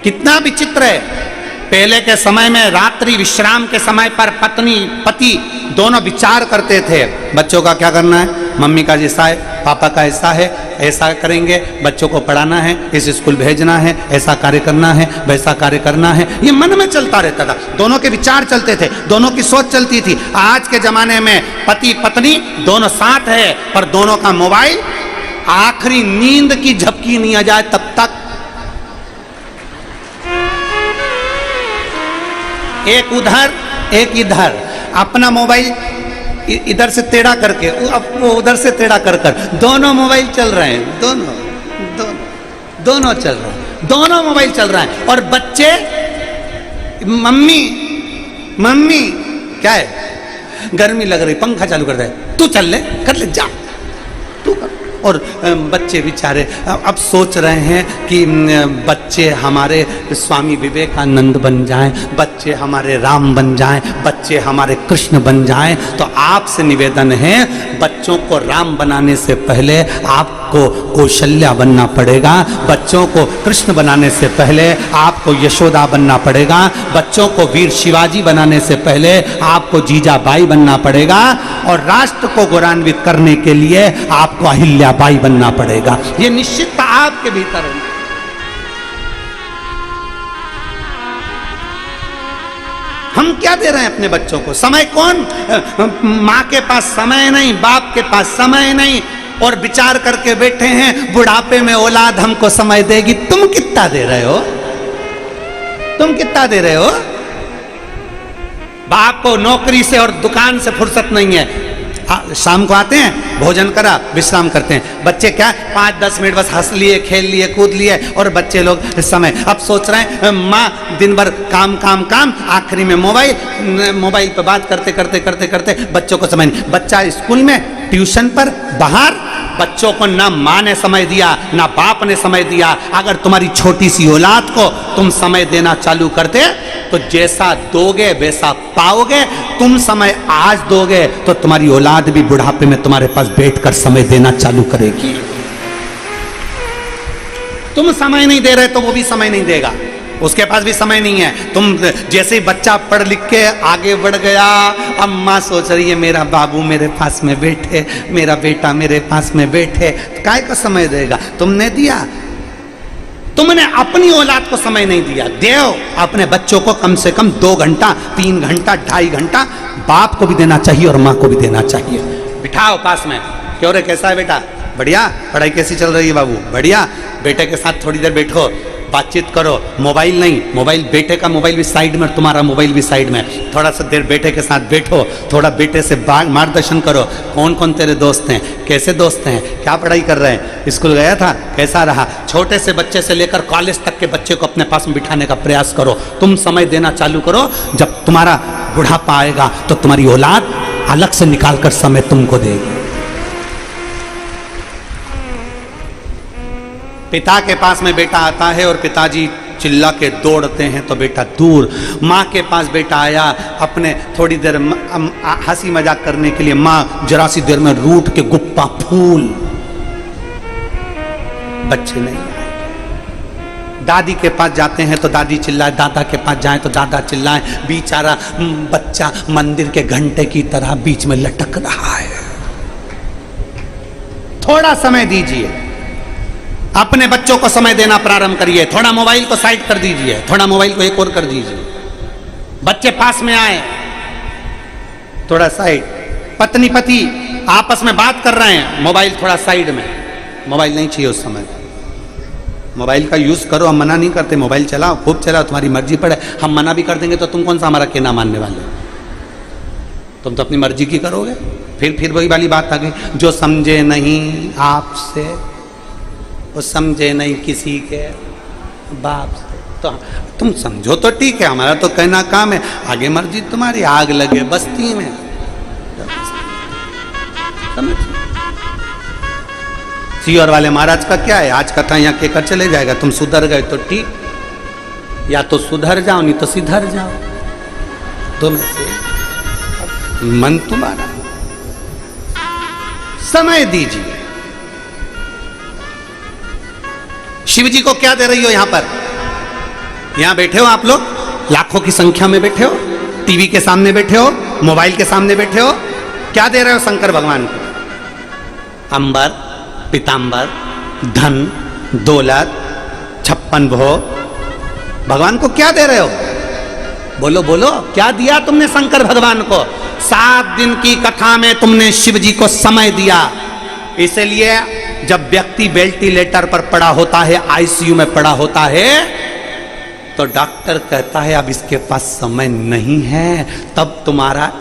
Speaker 1: कितना विचित्र है। पहले के समय में रात्रि विश्राम के समय पर पत्नी पति दोनों विचार करते थे, बच्चों का क्या करना है, मम्मी का जैसा है, पापा का ऐसा है, ऐसा करेंगे, बच्चों को पढ़ाना है, इस स्कूल भेजना है, ऐसा कार्य करना है, वैसा कार्य करना है। ये मन में चलता रहता था, दोनों के विचार चलते थे, दोनों की सोच चलती थी। आज के जमाने में पति पत्नी दोनों साथ है, पर दोनों का मोबाइल आखिरी नींद की झपकी नहीं आ जाए तब तक एक उधर एक इधर, अपना मोबाइल इधर से टेढ़ा करके वो उधर से टेढ़ा कर दोनों मोबाइल चल रहे हैं, दोनों चल रहे हैं, दोनों मोबाइल चल रहा है। और बच्चे मम्मी मम्मी क्या है, गर्मी लग रही, पंखा चालू कर दे, तू चल ले, कर ले, जा तू कर। और बच्चे बेचारे अब सोच रहे हैं कि बच्चे हमारे स्वामी विवेकानंद बन जाएं, बच्चे हमारे राम बन जाएं, बच्चे हमारे कृष्ण बन जाएं। तो आपसे निवेदन है, बच्चों को राम बनाने से पहले आपको कौशल्या बनना पड़ेगा, बच्चों को कृष्ण बनाने से पहले आपको यशोदा बनना पड़ेगा, बच्चों को वीर शिवाजी बनाने से पहले आपको जीजाबाई बनना पड़ेगा, और राष्ट्र को गौरवान्वित करने के लिए आपको अहिल्याबाई बनना पड़ेगा। ये निश्चितता आपके भीतर है। हम क्या दे रहे हैं अपने बच्चों को? समय कौन, माँ के पास समय नहीं, बाप के पास समय नहीं, और विचार करके बैठे हैं बुढ़ापे में औलाद हमको समय देगी। तुम कितना दे रहे हो? तुम कितना दे रहे हो? बाप को नौकरी से और दुकान से फुर्सत नहीं है, शाम को आते हैं, भोजन करा, विश्राम करते हैं। बच्चे क्या 5-10 मिनट बस हंस लिए, खेल लिए, कूद लिए, और बच्चे लोग समय अब सोच रहे हैं माँ दिन भर काम काम काम, आखिरी में मोबाइल पे बात करते करते करते करते बच्चों को समय नहीं। बच्चा स्कूल में, ट्यूशन पर, बाहर, बच्चों को ना माँ ने समय दिया ना बाप ने समय दिया। अगर तुम्हारी छोटी सी औलाद को तुम समय देना चालू करते तो जैसा दोगे वैसा पाओगे। तुम समय आज दोगे तो तुम्हारी औलाद भी बुढ़ापे में तुम्हारे पास बैठकर समय देना चालू करेगी। तुम समय नहीं दे रहे तो वो भी समय नहीं देगा, उसके पास भी समय नहीं है। तुम जैसे ही बच्चा पढ़ लिख के आगे बढ़ गया, अब माँ सोच रही है मेरा बाबू मेरे पास में बैठे, मेरा बेटा मेरे पास में बैठे, काय का समय देगा? तुमने दिया, तुमने अपनी औलाद को समय नहीं दिया। देव अपने बच्चों को कम से कम 2 घंटा, 3 घंटा, 2.5 घंटा बाप को भी देना चाहिए और माँ को भी देना चाहिए। बिठाओ पास में, क्यों रे कैसा है बेटा? बढ़िया। पढ़ाई कैसी चल रही है बाबू? बढ़िया। बेटे के साथ थोड़ी देर बैठो, बातचीत करो। मोबाइल नहीं, मोबाइल बेटे का मोबाइल भी साइड में, तुम्हारा मोबाइल भी साइड में। थोड़ा सा देर बेटे के साथ बैठो, थोड़ा बेटे से मार्गदर्शन करो। कौन कौन तेरे दोस्त हैं, कैसे दोस्त हैं, क्या पढ़ाई कर रहे हैं, स्कूल गया था, कैसा रहा? छोटे से बच्चे से लेकर कॉलेज तक के बच्चे को अपने पास में बिठाने का प्रयास करो। तुम समय देना चालू करो, जब तुम्हारा बुढ़ापा आएगा तो तुम्हारी औलाद अलग से निकाल कर समय तुमको देगी। पिता के पास में बेटा आता है और पिताजी चिल्ला के दौड़ते हैं तो बेटा दूर। माँ के पास बेटा आया, अपने थोड़ी देर हंसी मजाक करने के लिए, माँ जरा सी देर में रूठ के गुप्पा फूल। बच्चे नहीं आए। दादी के पास जाते हैं तो दादी चिल्लाए, दादा के पास जाएं तो दादा चिल्लाए, बेचारा बच्चा मंदिर के घंटे की तरह बीच में लटक रहा है। थोड़ा समय दीजिए, अपने बच्चों को समय देना प्रारंभ करिए। थोड़ा मोबाइल को साइड कर दीजिए, थोड़ा मोबाइल को एक और कर दीजिए। बच्चे पास में आए, थोड़ा साइड। पत्नी पति आपस में बात कर रहे हैं, मोबाइल थोड़ा साइड में। मोबाइल नहीं चाहिए उस समय। मोबाइल का यूज करो, हम मना नहीं करते, मोबाइल चलाओ, खूब चलाओ, तुम्हारी मर्जी पड़े। हम मना भी कर देंगे तो तुम कौन सा हमारा कहना मानने वाले? तुम तो अपनी मर्जी की करोगे। फिर वही वाली बात आ गई, जो समझे नहीं आपसे वो समझे नहीं किसी के बाप से। तो तुम समझो तो ठीक है, हमारा तो कहना काम है, आगे मर्जी तुम्हारी। आग लगे बस्ती में, समझ। सीहोर वाले महाराज का क्या है, आज कथा यहाँ कहकर चले जाएगा। तुम सुधर गए तो ठीक, या तो सुधर जाओ नहीं तो सिधर जाओ। तुम से मन तुम्हारा। समय दीजिए। शिव जी को क्या दे रही हो यहां पर? यहां बैठे हो आप लोग, लाखों की संख्या में बैठे हो, टीवी के सामने बैठे हो, मोबाइल के सामने बैठे हो, क्या दे रहे हो शंकर भगवान को? अंबर, पीतांबर, धन, दौलत, 56 भोग। भगवान को क्या दे रहे हो? बोलो बोलो, क्या दिया तुमने शंकर भगवान को? 7 दिन की कथा में तुमने शिव जी को समय दिया। इसलिए जब व्यक्ति वेंटिलेटर पर पड़ा होता है, आईसीयू में पड़ा होता है, तो डॉक्टर कहता है अब इसके पास समय नहीं है। तब तुम्हारा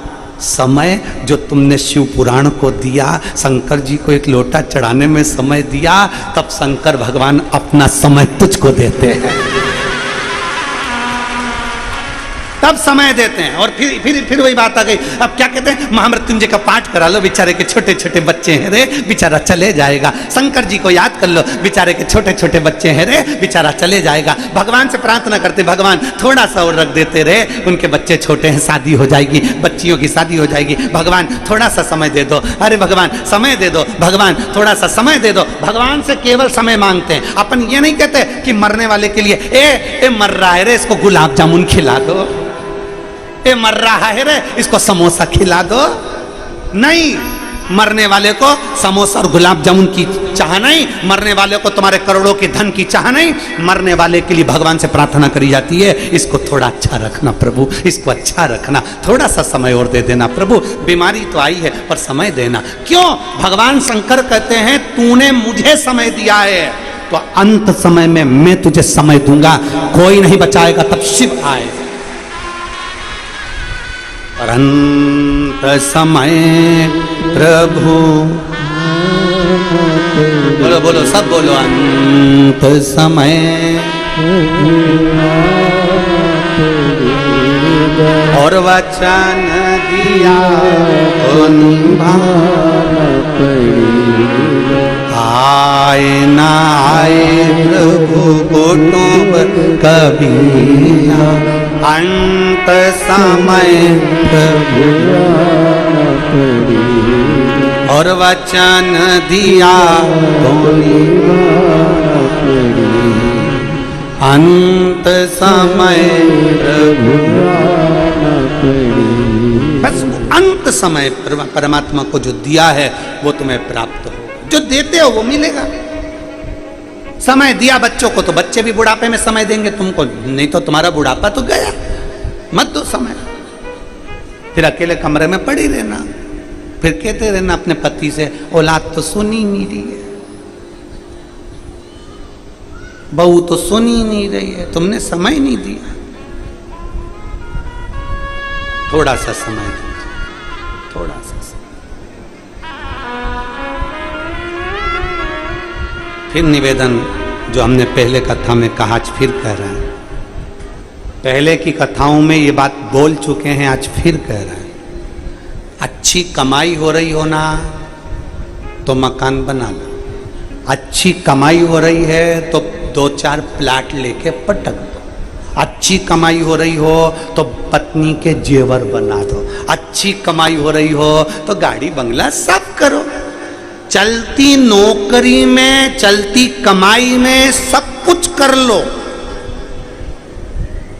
Speaker 1: समय जो तुमने शिव पुराण को दिया, शंकर जी को एक लोटा चढ़ाने में समय दिया, तब शंकर भगवान अपना समय तुझको देते हैं, तब समय देते हैं। और फिर वही बात आ गई। अब क्या कहते हैं, महामृत्युंजय का पाठ करा लो, बेचारे के छोटे छोटे बच्चे हैं रे, बेचारा चले जाएगा। शंकर जी को याद कर लो, बेचारे के छोटे छोटे बच्चे हैं रे, बेचारा चले जाएगा। भगवान से प्रार्थना करते, भगवान थोड़ा सा और रख देते रे, उनके बच्चे छोटे हैं, शादी हो जाएगी, बच्चियों की शादी हो जाएगी। भगवान थोड़ा सा समय दे दो, अरे भगवान समय दे दो, भगवान थोड़ा सा समय दे दो। भगवान से केवल समय मांगते हैं। अपन ये नहीं कहते कि मरने वाले के लिए ए मर रहा है रे, इसको गुलाब जामुन खिला दो, ए मर रहा है रे, इसको समोसा खिला दो। नहीं, मरने वाले को समोसा और गुलाब जामुन की चाह नहीं, मरने वाले को तुम्हारे करोड़ों के धन की चाह नहीं। मरने वाले के लिए भगवान से प्रार्थना करी जाती है, इसको थोड़ा अच्छा रखना प्रभु, इसको अच्छा रखना, थोड़ा सा समय और दे देना प्रभु। बीमारी तो आई है पर समय देना। क्यों? भगवान शंकर कहते हैं तूने मुझे समय दिया है, तो अंत समय में मैं तुझे समय दूंगा, कोई नहीं बचाएगा, तब शिव आए। अंत समय प्रभु, बोलो बोलो सब बोलो, अंत समय और वचन दिया तो निभाना पड़ेगा। आए ना आए प्रभु कुटुंब कभी ना, अंत समय प्रभु और वचन दिया तो निभाना पड़ेगा। अंत समय प्रभु, बस अंत समय परमात्मा को जो दिया है वो तुम्हें प्राप्त हो, जो देते हो वो मिलेगा। समय दिया बच्चों को तो बच्चे भी बुढ़ापे में समय देंगे तुमको, नहीं तो तुम्हारा बुढ़ापा तो गया। मत दो समय, फिर अकेले कमरे में पड़ी रहना, फिर कहते रहना अपने पति से औलाद तो सुनी नहीं रही है, बहू तो सुनी नहीं रही है, तुमने समय नहीं दिया। थोड़ा सा समय दीजिए, थोड़ा सा समय। फिर निवेदन जो हमने पहले कथा में कहा, आज फिर कह रहे हैं। पहले की कथाओं में ये बात बोल चुके हैं, आज फिर कह रहे हैं। अच्छी कमाई हो रही हो ना तो मकान बना लो, अच्छी कमाई हो रही है तो 2-4 प्लाट लेके पटक दो, अच्छी कमाई हो रही हो तो पत्नी के जेवर बना दो, अच्छी कमाई हो रही हो तो गाड़ी बंगला सब करो। चलती नौकरी में, चलती कमाई में सब कुछ कर लो,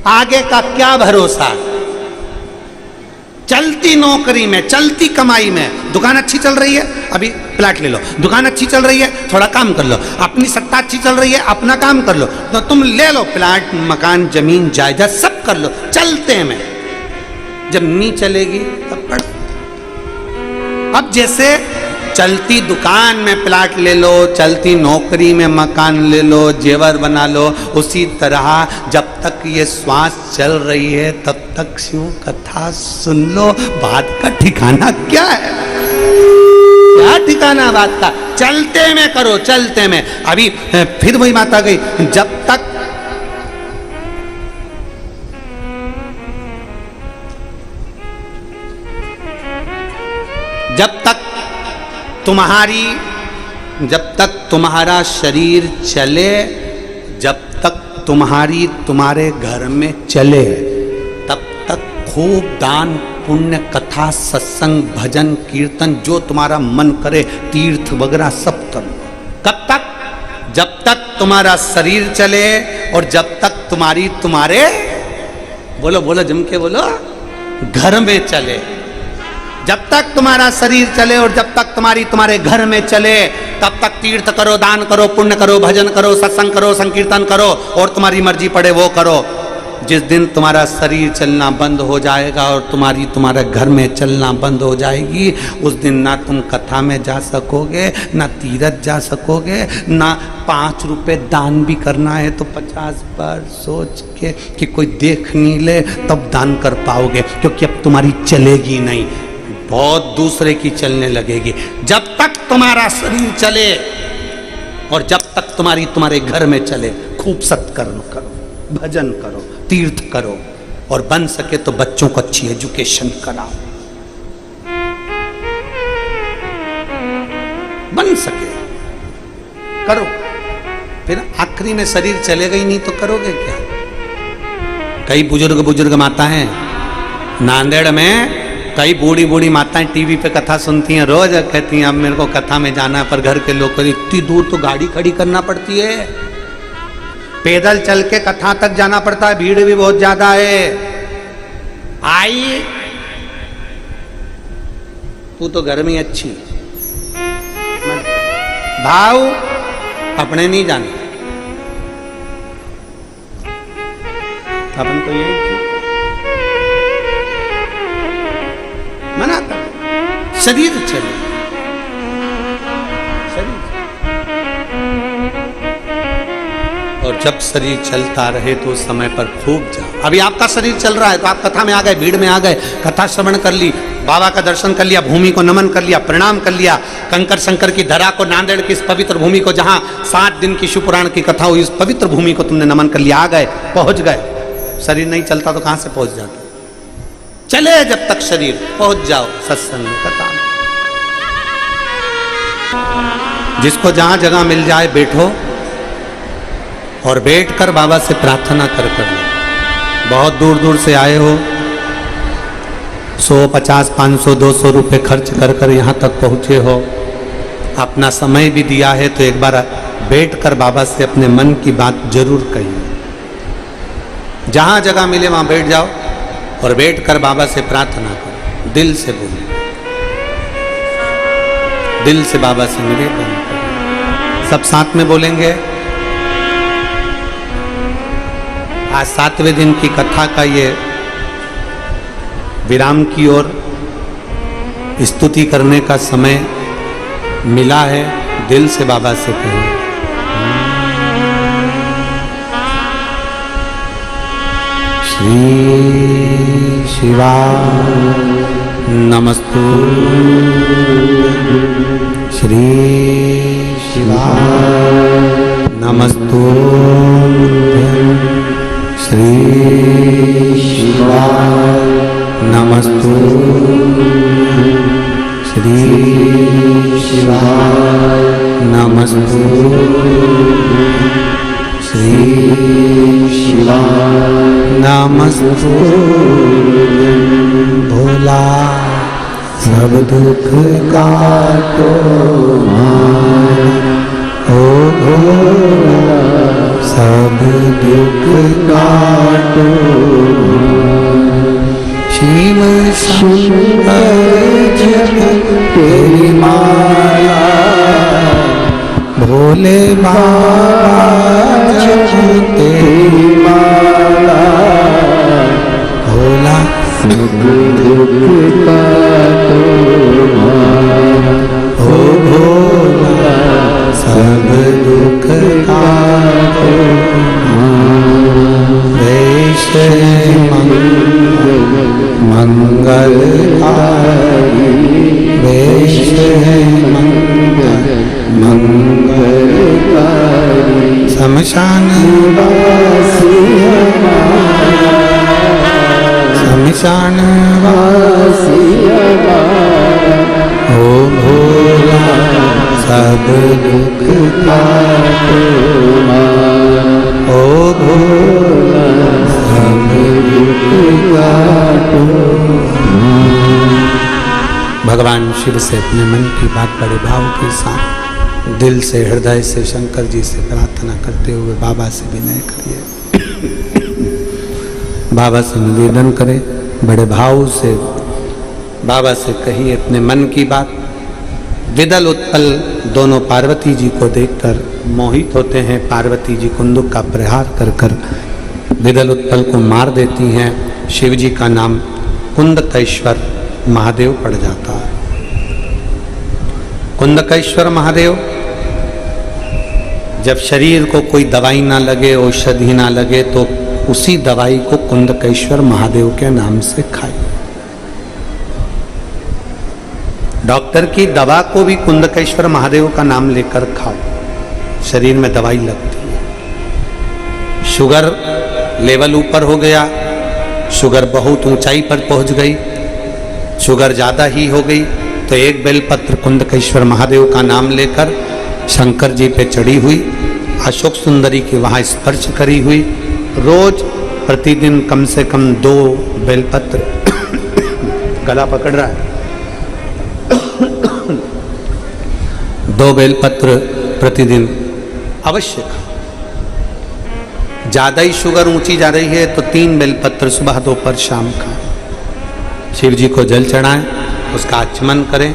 Speaker 1: आगे का क्या भरोसा। चलती नौकरी में, चलती कमाई में, दुकान अच्छी चल रही है, अभी प्लाट ले लो, दुकान अच्छी चल रही है, थोड़ा काम कर लो, अपनी सत्ता अच्छी चल रही है, अपना काम कर लो, तो तुम ले लो प्लाट, मकान, जमीन, जायदाद सब कर लो चलते में। जब नहीं चलेगी तब पढ़। अब जैसे चलती दुकान में प्लाट ले लो, चलती नौकरी में मकान ले लो, जेवर बना लो, उसी तरह जब तक ये श्वास चल रही है तब तक शिव कथा सुन लो। बात का ठिकाना क्या है, क्या ठिकाना बात का। चलते में करो, चलते में। अभी फिर वही बात आ गई, जब तक तुम्हारा शरीर चले, जब तक तुम्हारे घर में चले, तब तक खूब दान पुण्य, कथा, सत्संग, भजन, कीर्तन, जो तुम्हारा मन करे, तीर्थ वगैरह सब करो। कब तक? जब तक तुम्हारा शरीर चले और जब तक तुम्हारे बोलो बोलो जम के बोलो, घर में चले। जब तक तुम्हारा शरीर चले और जब तक तुम्हारे घर में चले, तब तक तीर्थ करो, दान करो, पुण्य करो, भजन करो, सत्संग करो, संकीर्तन करो और तुम्हारी मर्जी पड़े वो करो। जिस दिन तुम्हारा शरीर चलना बंद हो जाएगा और तुम्हारे घर में चलना बंद हो जाएगी, उस दिन ना तुम कथा में जा सकोगे, ना तीर्थ जा सकोगे, ना 5 रुपए दान भी करना है तो 50 बार सोच के कि कोई देख नहीं ले तब दान कर पाओगे, क्योंकि अब तुम्हारी चलेगी नहीं, बहुत दूसरे की चलने लगेगी। जब तक तुम्हारा शरीर चले और जब तक तुम्हारे घर में चले, खूब सत्कर्म करो, भजन करो, तीर्थ करो और बन सके तो बच्चों को अच्छी एजुकेशन कराओ, बन सके करो। फिर आखिरी में शरीर चलेगा ही नहीं तो करोगे क्या। कई बुजुर्ग माताएं नांदेड़ में, कई बूढ़ी माताएं टीवी पे कथा सुनती हैं, रोज कहती हैं अब मेरे को कथा में जाना है, पर घर के लोग कहते इतनी दूर तो गाड़ी खड़ी करना पड़ती है, पैदल चल के कथा तक जाना पड़ता है, भीड़ भी बहुत ज्यादा है। आई तू तो घर में अच्छी, भाव अपने नहीं जाने, अपन तो यही मनाता शरीर चले, शरीर। और जब शरीर चलता रहे तो उस समय पर खूब जाओ। अभी आपका शरीर चल रहा है तो आप कथा में आ गए, भीड़ में आ गए, कथा श्रवण कर ली, बाबा का दर्शन कर लिया, भूमि को नमन कर लिया, प्रणाम कर लिया, कंकर शंकर की धरा को, नांदेड़ की इस पवित्र भूमि को, जहां 7 दिन की शिव पुराण की कथा हुई, इस पवित्र भूमि को तुमने नमन कर लिया, आ गए, पहुंच गए। शरीर नहीं चलता तो कहां से पहुंच जाते। चले जब तक शरीर, पहुंच जाओ सत्संग में, कथा में। जिसको जहां जगह मिल जाए बैठो और बैठकर बाबा से प्रार्थना कर लो। बहुत दूर दूर से आए हो, 100, 50, 500, 200 रुपए खर्च कर यहाँ तक पहुँचे हो, अपना समय भी दिया है, तो एक बार बैठकर बाबा से अपने मन की बात जरूर कहिए। जहाँ जगह मिले वहाँ बैठ जाओ और बैठकर बाबा से प्रार्थना करो, दिल से बोलो, दिल से बाबा से निवेदन करो। सब साथ में बोलेंगे। आज 7वें दिन की कथा का ये विराम की ओर स्तुति करने का समय मिला है। दिल से बाबा से कहें, श्री शिवा नमस्तु, श्री शिवा नमस्तु, श्री शिवा नमस्तु, श्री शिवा नमस्तु, श्री शिवा नमस्तु। भोला सब दुख काटो ओ भोला सब दुख काटो शिव शंकर जप तेरी माला भोले बाबा जप तेरी माला भोला सब दुख काटो हो भोला सब दुख काटो वेश मंगलकारी वेश मंगलकारी शमशान वासी शमशान वासी ओ भोला सब दुख काटो ओ भोला सब दुख काटो। भगवान शिव से अपने मन की बात बड़े भाव के साथ दिल से हृदय से शंकर जी से प्रार्थना करते हुए बाबा से विनय करिए, बाबा से निवेदन करें, बड़े भाव से बाबा से कहिए अपने मन की बात। विदल उत्पल दोनों पार्वती जी को देखकर मोहित होते हैं। पार्वती जी कुंदुक का प्रहार कर कर विदल उत्पल को मार देती हैं। शिव जी का नाम कुंदकेश्वर महादेव पड़ जाता है। कुंदकेश्वर महादेव, जब शरीर को कोई दवाई ना लगे, औषधि ना लगे, तो उसी दवाई को कुंदकेश्वर महादेव के नाम से खाइए। डॉक्टर की दवा को भी कुंदकेश्वर महादेव का नाम लेकर खाओ, शरीर में दवाई लगती है। शुगर लेवल ऊपर हो गया, शुगर बहुत ऊंचाई पर पहुंच गई, शुगर ज़्यादा ही हो गई, तो एक बेलपत्र कुंदकेश्वर महादेव का नाम लेकर शंकर जी पे चढ़ी हुई, अशोक सुंदरी के वहाँ स्पर्श करी हुई, रोज प्रतिदिन कम से कम 2 बेलपत्र गला पकड़ रहा है 2 बेलपत्र प्रतिदिन अवश्य। ज़्यादा ही शुगर ऊंची जा रही है तो 3 बेलपत्र सुबह दोपहर शाम खाएं। शिव जी को जल चढ़ाएं, उसका आचमन करें।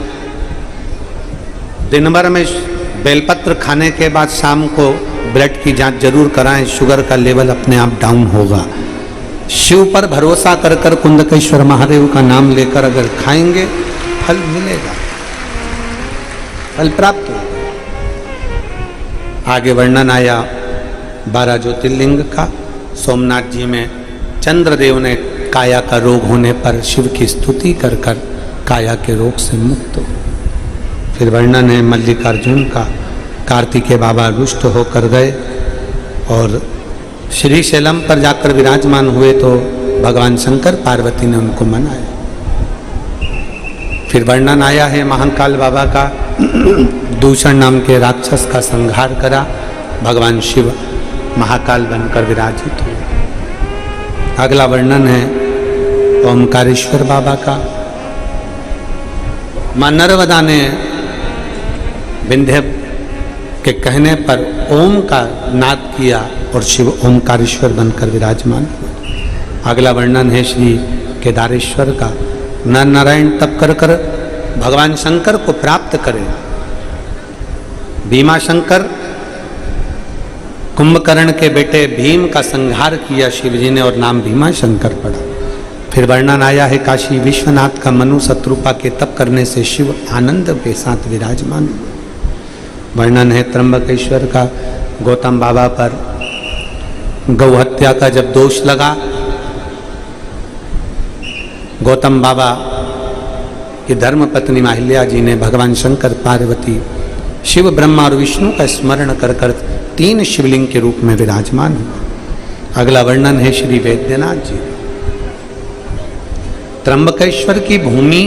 Speaker 1: दिन भर में बेलपत्र खाने के बाद शाम को ब्लड की जांच जरूर कराएं, शुगर का लेवल अपने आप डाउन होगा। शिव पर भरोसा कर कर कुंदकेश्वर महादेव का नाम लेकर अगर खाएंगे फल मिलेगा, फल प्राप्त होगा। आगे वर्णन आया 12 ज्योतिर्लिंग का। सोमनाथ जी में चंद्रदेव ने काया का रोग होने पर शिव की स्तुति कर कर काया के रोग से मुक्त हो। फिर वर्णन है मल्लिकार्जुन का। कार्तिकेय बाबा रुष्ट होकर गए और श्री शैलम पर जाकर विराजमान हुए तो भगवान शंकर पार्वती ने उनको मनाया। फिर वर्णन आया है महाकाल बाबा का। दूषण नाम के राक्षस का संहार करा, भगवान शिव महाकाल बनकर विराजित हुए। अगला वर्णन है ओमकारेश्वर बाबा का। मां नर्मदा ने विंध्य के कहने पर ओम का नाद किया और शिव ओमकारेश्वर बनकर विराजमान हुए। अगला वर्णन है श्री केदारेश्वर का। नर नारायण तप कर कर भगवान शंकर को प्राप्त करें। भीमा शंकर कुंभकर्ण के बेटे भीम का संहार किया शिव जी ने और नाम भीमा शंकर पड़ा। फिर वर्णन आया है काशी विश्वनाथ का। मनु शत्रुपा के तप करने से शिव आनंद के साथ विराजमान हुए। वर्णन है त्र्यंबकेश्वर का। गौतम बाबा पर गौहत्या का जब दोष लगा, गौतम बाबा की धर्मपत्नी माहिल्या जी ने भगवान शंकर पार्वती शिव ब्रह्मा और विष्णु का स्मरण कर कर 3 शिवलिंग के रूप में विराजमान हुआ। अगला वर्णन है श्री वैद्यनाथ जी। त्र्यंबकेश्वर की भूमि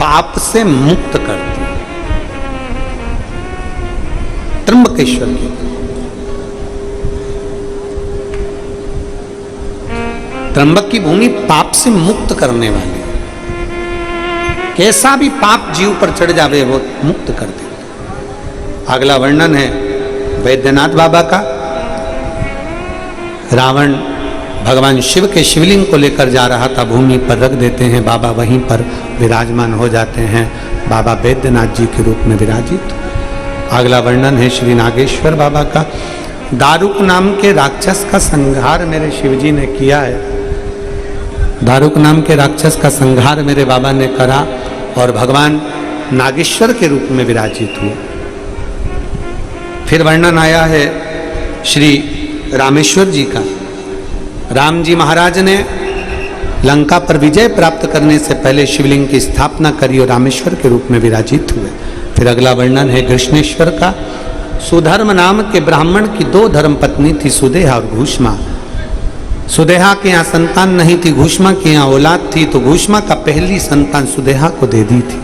Speaker 1: पाप से मुक्त करती है। त्र्यंबकेश्वर की त्र्यंबक की भूमि पाप से मुक्त करने वाली, कैसा भी पाप जीव पर चढ़ जावे वो मुक्त कर दे। अगला वर्णन है वैद्यनाथ बाबा का। रावण भगवान शिव के शिवलिंग को लेकर जा रहा था, भूमि पर रख देते हैं, बाबा वहीं पर विराजमान हो जाते हैं, बाबा वैद्यनाथ जी के रूप में विराजित। अगला वर्णन है श्री नागेश्वर बाबा का। दारुक नाम के राक्षस का संहार मेरे शिवजी ने किया है। दारुक नाम के राक्षस का संहार मेरे बाबा ने करा और भगवान नागेश्वर के रूप में विराजित हुए। फिर वर्णन आया है श्री रामेश्वर जी का। राम जी महाराज ने लंका पर विजय प्राप्त करने से पहले शिवलिंग की स्थापना करी और रामेश्वर के रूप में विराजित हुए। फिर अगला वर्णन है कृष्णेश्वर का। सुधर्म नाम के ब्राह्मण की 2 धर्म पत्नी थी, सुदेहा और घूष्मा। सुदेहा के यहाँ संतान नहीं थी, घूष्मा के यहाँ औलाद थी, तो घूष्मा का पहली संतान सुदेहा को दे दी थी।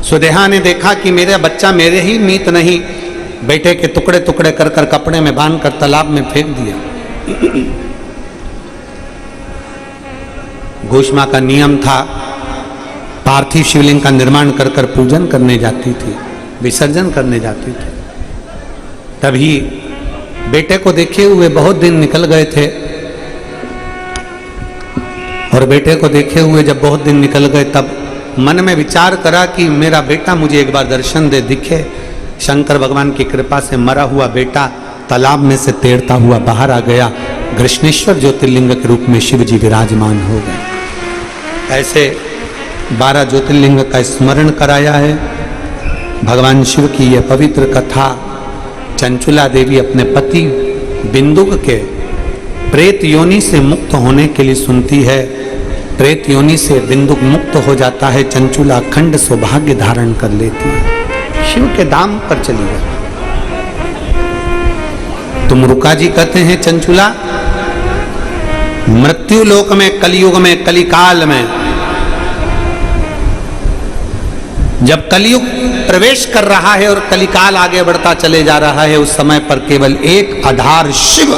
Speaker 1: सुदेहा ने देखा कि मेरा बच्चा मेरे ही मीत नहीं, बेटे के टुकड़े टुकड़े कर कर कपड़े में बांध कर तालाब में फेंक दिया। घूष्मा का नियम था, पार्थिव शिवलिंग का निर्माण कर कर पूजन करने जाती थी, विसर्जन करने जाती थी। तभी बेटे को देखे हुए बहुत दिन निकल गए थे और बेटे को देखे हुए जब बहुत दिन निकल गए तब मन में विचार करा कि मेरा बेटा मुझे एक बार दर्शन दे, दिखे। शंकर भगवान की कृपा से मरा हुआ बेटा तालाब में से तैरता हुआ बाहर आ गया। कृष्णेश्वर ज्योतिर्लिंग के रूप में शिव जी विराजमान हो गए। ऐसे 12 ज्योतिर्लिंग का स्मरण कराया है। भगवान शिव की यह पवित्र कथा चंचुला देवी अपने पति बिंदुक के प्रेत योनि से मुक्त होने के लिए सुनती है। प्रेत योनि से बिंदुक मुक्त हो जाता है, चंचुला अखंड सौभाग्य धारण कर लेती है, शिव के धाम पर चली गई। तुम रुका जी कहते हैं चंचुला, मृत्यु लोक में, कलयुग में, कलिकाल में जब कलयुग प्रवेश कर रहा है और कलिकाल आगे बढ़ता चले जा रहा है, उस समय पर केवल एक आधार शिव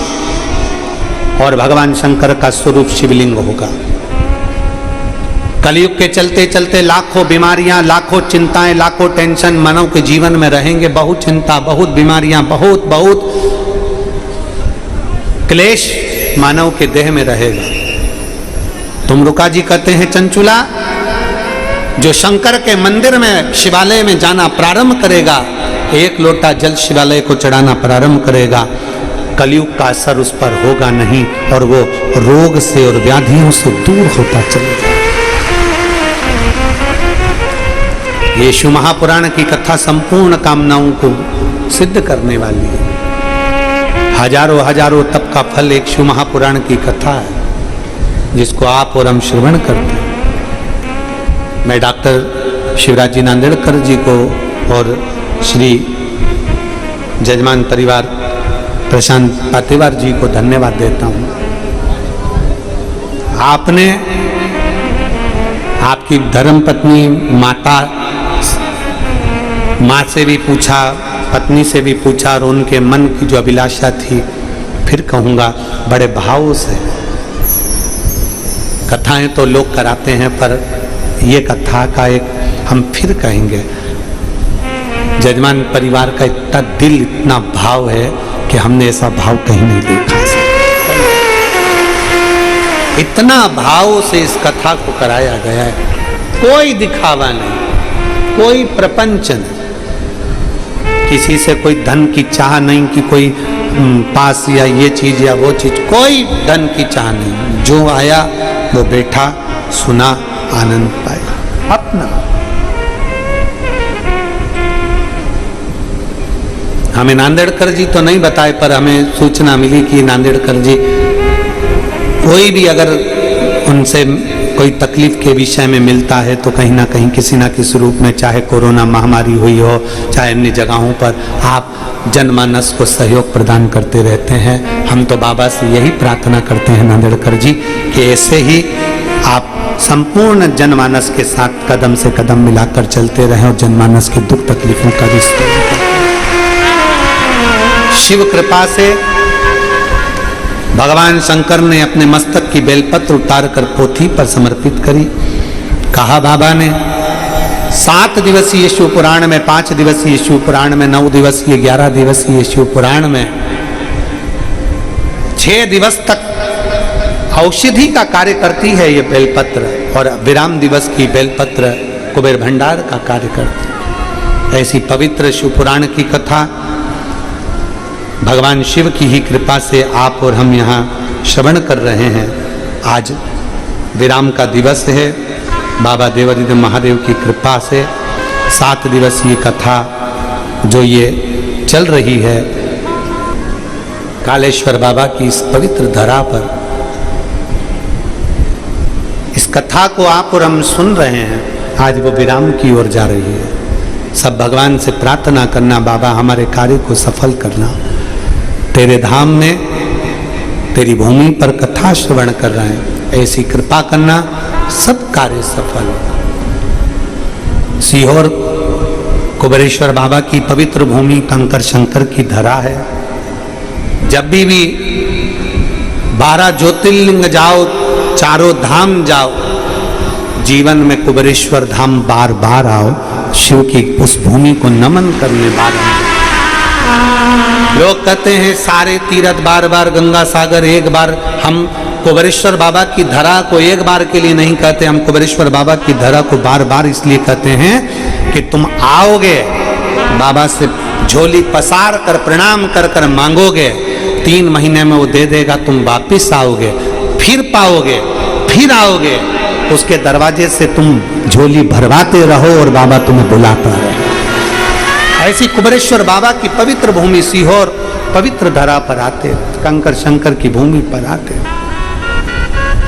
Speaker 1: और भगवान शंकर का स्वरूप शिवलिंग होगा। कलयुग के चलते चलते लाखों बीमारियां, लाखों चिंताएं, लाखों टेंशन मानव के जीवन में रहेंगे। बहुत चिंता, बहुत बीमारियां, बहुत बहुत क्लेश मानव के देह में रहेगा। तुम रुका जी कहते हैं चंचुला, जो शंकर के मंदिर में, शिवालय में जाना प्रारंभ करेगा, 1 लोटा जल शिवालय को चढ़ाना प्रारंभ करेगा, कलयुग का असर उस पर होगा नहीं और वो रोग से और व्याधियों से दूर होता चलेगा। ये शिव महापुराण की कथा संपूर्ण कामनाओं को सिद्ध करने वाली है। हजारों हजारों तप का फल एक शिव महापुराण की कथा है, जिसको आप और हम श्रवण करते हैं। मैं डॉक्टर शिवराज जी नांदेड़कर जी को और श्री जजमान परिवार प्रशांत पातेवार जी को धन्यवाद देता हूँ। आपने आपकी धर्मपत्नी माँ से भी पूछा, पत्नी से भी पूछा और उनके मन की जो अभिलाषा थी, फिर कहूँगा बड़े भाव से। कथाएं तो लोग कराते हैं, पर ये कथा का एक हम फिर कहेंगे, जजमान परिवार का इतना दिल, इतना भाव है कि हमने ऐसा भाव कहीं नहीं देखा। इतना भाव से इस कथा को कराया गया है। कोई दिखावा नहीं, कोई प्रपंच नहीं, किसी से कोई धन की चाह नहीं कि कोई पास या ये चीज या वो चीज, कोई धन की चाह नहीं। जो आया वो बैठा, सुना, आनंद पाया अपना। हमें नांदेड़कर जी तो नहीं बताए, पर हमें सूचना मिली कि नांदेड़कर जी कोई भी अगर उनसे कोई तकलीफ के विषय में मिलता है तो कहीं ना कहीं किसी ना किसी रूप में, चाहे कोरोना महामारी हुई हो, चाहे अन्य जगहों पर, आप जनमानस को सहयोग प्रदान करते रहते हैं। हम तो बाबा से यही प्रार्थना करते हैं नांदेड़कर जी कि ऐसे ही आप संपूर्ण जनमानस के साथ कदम से कदम मिलाकर चलते रहें और जनमानस के दुख तकलीफों का भी शिव कृपा से भगवान शंकर ने अपने मस्तक की बेलपत्र उतार कर पोथी पर समर्पित करी। कहा बाबा ने 7 दिवसीय शिव पुराण में, 5 दिवसीय शिव पुराण में, 9 दिवसीय, 11 दिवसीय शिव पुराण में 6 दिवस तक औषधि का कार्य करती है ये बेलपत्र, और विराम दिवस की बेलपत्र कुबेर भंडार का कार्य करती है। ऐसी पवित्र शिव पुराण की कथा भगवान शिव की ही कृपा से आप और हम यहाँ श्रवण कर रहे हैं। आज विराम का दिवस है। बाबा देवादिदेव महादेव की कृपा से 7 दिवसीय कथा जो ये चल रही है कालेश्वर बाबा की इस पवित्र धरा पर, इस कथा को आप और हम सुन रहे हैं। आज वो विराम की ओर जा रही है। सब भगवान से प्रार्थना करना, बाबा हमारे कार्य को सफल करना। तेरे धाम में, तेरी भूमि पर कथा श्रवण कर रहे हैं, ऐसी कृपा करना, सब कार्य सफल। सीहोर कुबेरेश्वर बाबा की पवित्र भूमि कंकर शंकर की धरा है। जब भी 12 ज्योतिर्लिंग जाओ, चारों धाम जाओ, जीवन में कुबेरेश्वर धाम बार बार आओ, शिव की उस भूमि को नमन करने बार आओ। लोग कहते हैं सारे तीर्थ बार बार, गंगा सागर एक बार। हम कुबेरेश्वर बाबा की धरा को एक बार के लिए नहीं कहते, हम कुबेरेश्वर बाबा की धरा को बार बार इसलिए कहते हैं कि तुम आओगे, बाबा से झोली पसार कर प्रणाम कर कर मांगोगे, 3 महीने में वो दे देगा, तुम वापिस आओगे, फिर पाओगे, फिर आओगे, उसके दरवाजे से तुम झोली भरवाते रहो और बाबा तुम्हें बुलाता रहे। ऐसी कुबेरेश्वर बाबा की पवित्र भूमि सीहोर पवित्र धरा पर आते, कंकर शंकर की भूमि पर आते।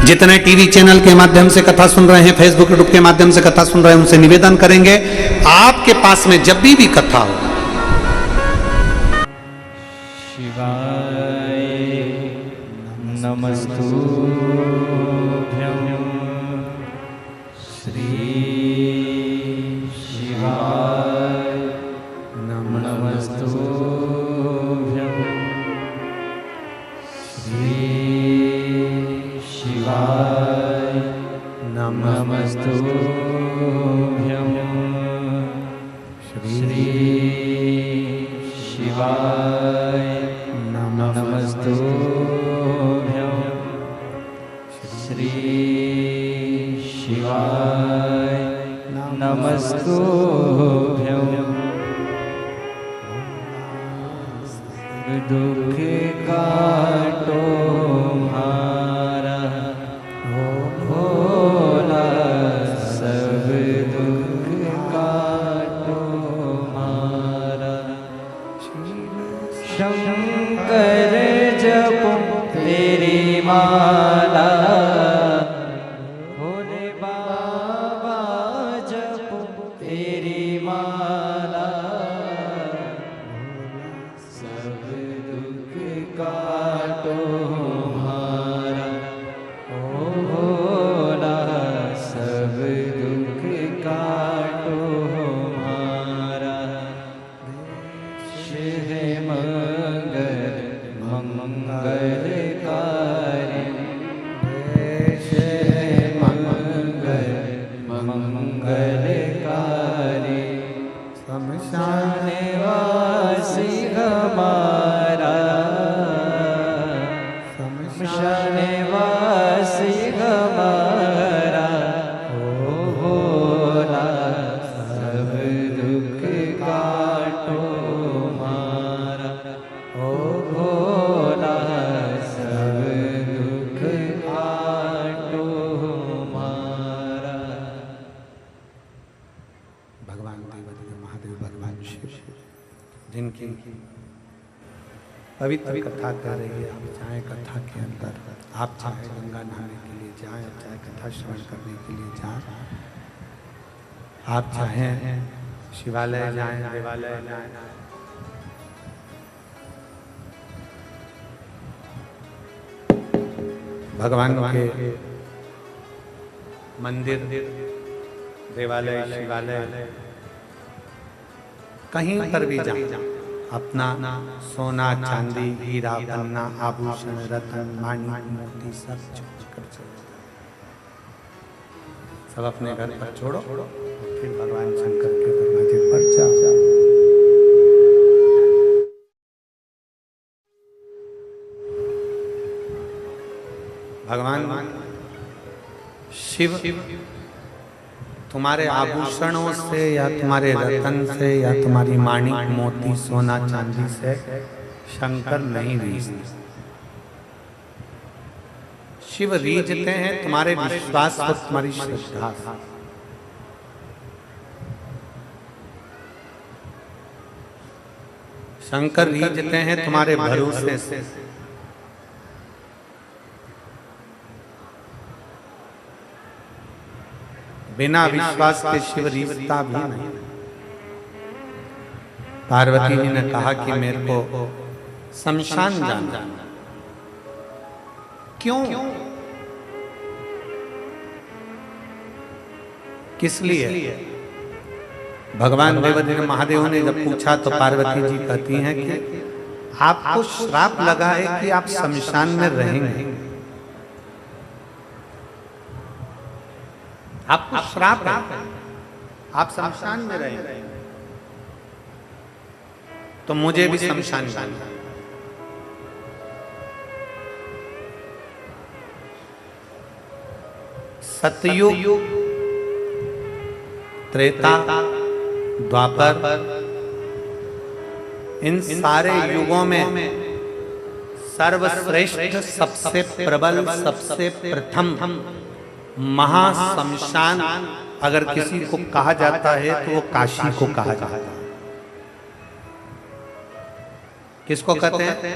Speaker 1: जितने टीवी चैनल के माध्यम से कथा सुन रहे हैं, फेसबुक यूट्यूब के माध्यम से कथा सुन रहे हैं, उनसे निवेदन करेंगे आपके पास में जब भी कथा हो,
Speaker 2: शिवाय नमस्तुभ्यं श्री शिवाय नमस्तुभ्यं श्री शिवाय नमस्तुभ्यं श्री शिवाय नमस्तुभ्यं श्री शिवाय नमस्तुभ्यं दुख काटो हमारा भोला, सब दुख काटो हमारा। शंकर जपो तेरी माला, भोले बाबा जपो तेरी माला, सब दुख काटो हमारा ओ भोला, सब दुख काटो हमारा। शिव मंगल मंगलकारी, शिव मंगल मंगलकारी, शमशान वासी हमारा, शमशान वासी हमारा ओ भोला, सब दुख काटो हमारा ओ भोला, सब दुख काटो हमारा।
Speaker 1: भगवान देवादिदेव महादेव भगवान शिव जिनकी पवित्र कथा कर रही है, आप चाहे कथा के अंदर, आप चाहे गंगा नहाने के लिए जाएं, चाहे कथा श्रवण करने के लिए जाएं, आप चाहे शिवालय जाएं, देवालय जाएं, भगवान के मंदिर, देवालय, शिवालय, कहीं पर भी जाएं, अपना सोना चांदी हीरा पन्ना आभूषण रत्न माणिक मोती सब छोड़ कर चले, सब अपने घर पर छोड़ो, फिर भगवान शंकर के दरवाजे पर जाओ। भगवान शिव तुम्हारे आभूषणों से या तुम्हारे रतन से या तुम्हारी माणिक मोती सोना चांदी से शंकर नहीं रीझते। शिव रीझते हैं तुम्हारे विश्वास और तुम्हारी श्रद्धा से। शंकर रीझते हैं तुम्हारे भरोसे से। बिना विश्वास के शिव रीझता भी नहीं। पार्वती जी ने कहा कि मेरे को शमशान जाना। क्यों? किस लिए? भगवान देवदेव महादेव ने जब पूछा तो पार्वती जी कहती हैं कि आपको श्राप लगा है कि आप शमशान में रहेंगे। आपको श्राप है, आप शमशान में रहेंगे। तो मुझे भी शमशान जाना। सतयुग, त्रेता, द्वापर, इन सारे युगों में सर्वश्रेष्ठ, सबसे प्रबल, सबसे प्रथम महाशमशान अगर किसी को कहा जाता है तो वो काशी को कहा जाता है। किसको कहते हैं?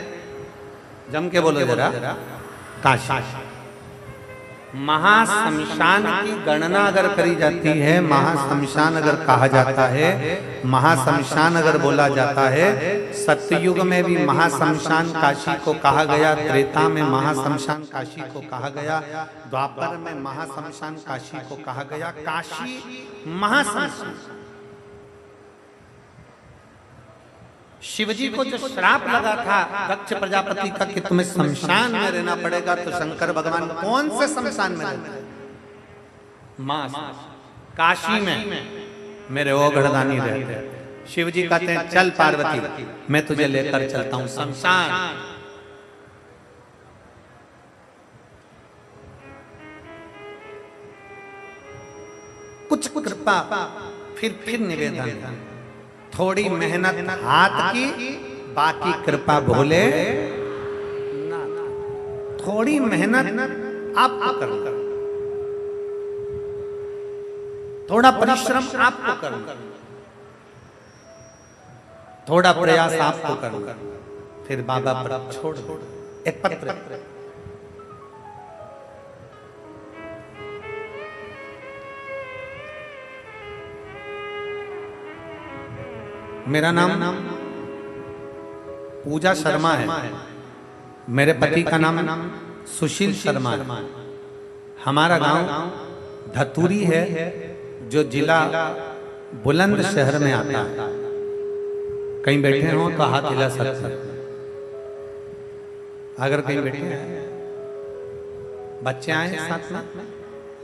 Speaker 1: जम के बोलो जरा। काशी। महाशमशान की गणना अगर करी जाती है, महाशमशान अगर कहा जाता है, महाशमशान अगर बोला जाता है, सतयुग में भी महाशमशान काशी को कहा गया, त्रेता में महाशमशान काशी को कहा गया, द्वापर में महाशमशान काशी को कहा गया। काशी महाशमशान। शिवजी को जो श्राप लगा था दक्ष प्रजापति का कि तुम्हें शमशान में रहना पड़ेगा, तो शंकर भगवान कौन से शमशान में रहते? मां काशी में मेरे ओघड़दानी रहते। शिवजी कहते हैं चल पार्वती, मैं तुझे लेकर चलता हूं शमशान। कुछ कृपा, फिर निवेदन, थोड़ी मेहनत हाथ की, बाकी कृपा भोले। थोड़ी मेहनत आपको करना, थोड़ा परिश्रम आपको करना, थोड़ा प्रयास आपको करना, फिर बाबा पर छोड़ दो। एक पत्र, मेरा नाम पूजा शर्मा है। मेरे पति का नाम सुशील शर्मा है। हमारा गांव धतूरी है, जो जिला बुलंदशहर में आता है। कहीं बैठे हो तो हाथ हिला सकते। अगर कहीं बैठे हैं, बच्चे आए साथ में,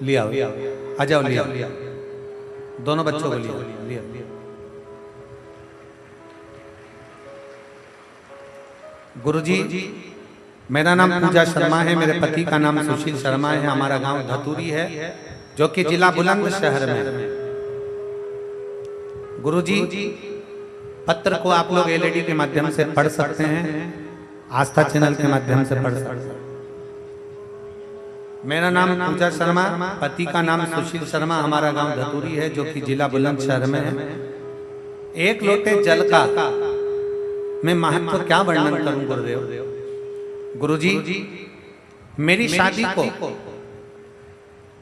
Speaker 1: लिया आ जाओ, लिया दोनों बच्चों को लिया। गुरुजी, मेरा नाम पूजा शर्मा है, मेरे पति का नाम सुशील शर्मा है। हमारा गांव धतूरी है, जो कि जिला बुलंदशहर में। गुरुजी, पत्र को आप लोग एलईडी के माध्यम से पढ़ सकते हैं, आस्था चैनल के माध्यम से पढ़ सकते हैं। मेरा नाम पूजा शर्मा, पति का नाम सुशील शर्मा, हमारा गांव धतूरी है, जो कि जिला बुलंदशहर में है। एक लोटे जल का मैं महत्व क्या वर्णन करूं गुरुदेव। गुरुजी, मेरी शादी को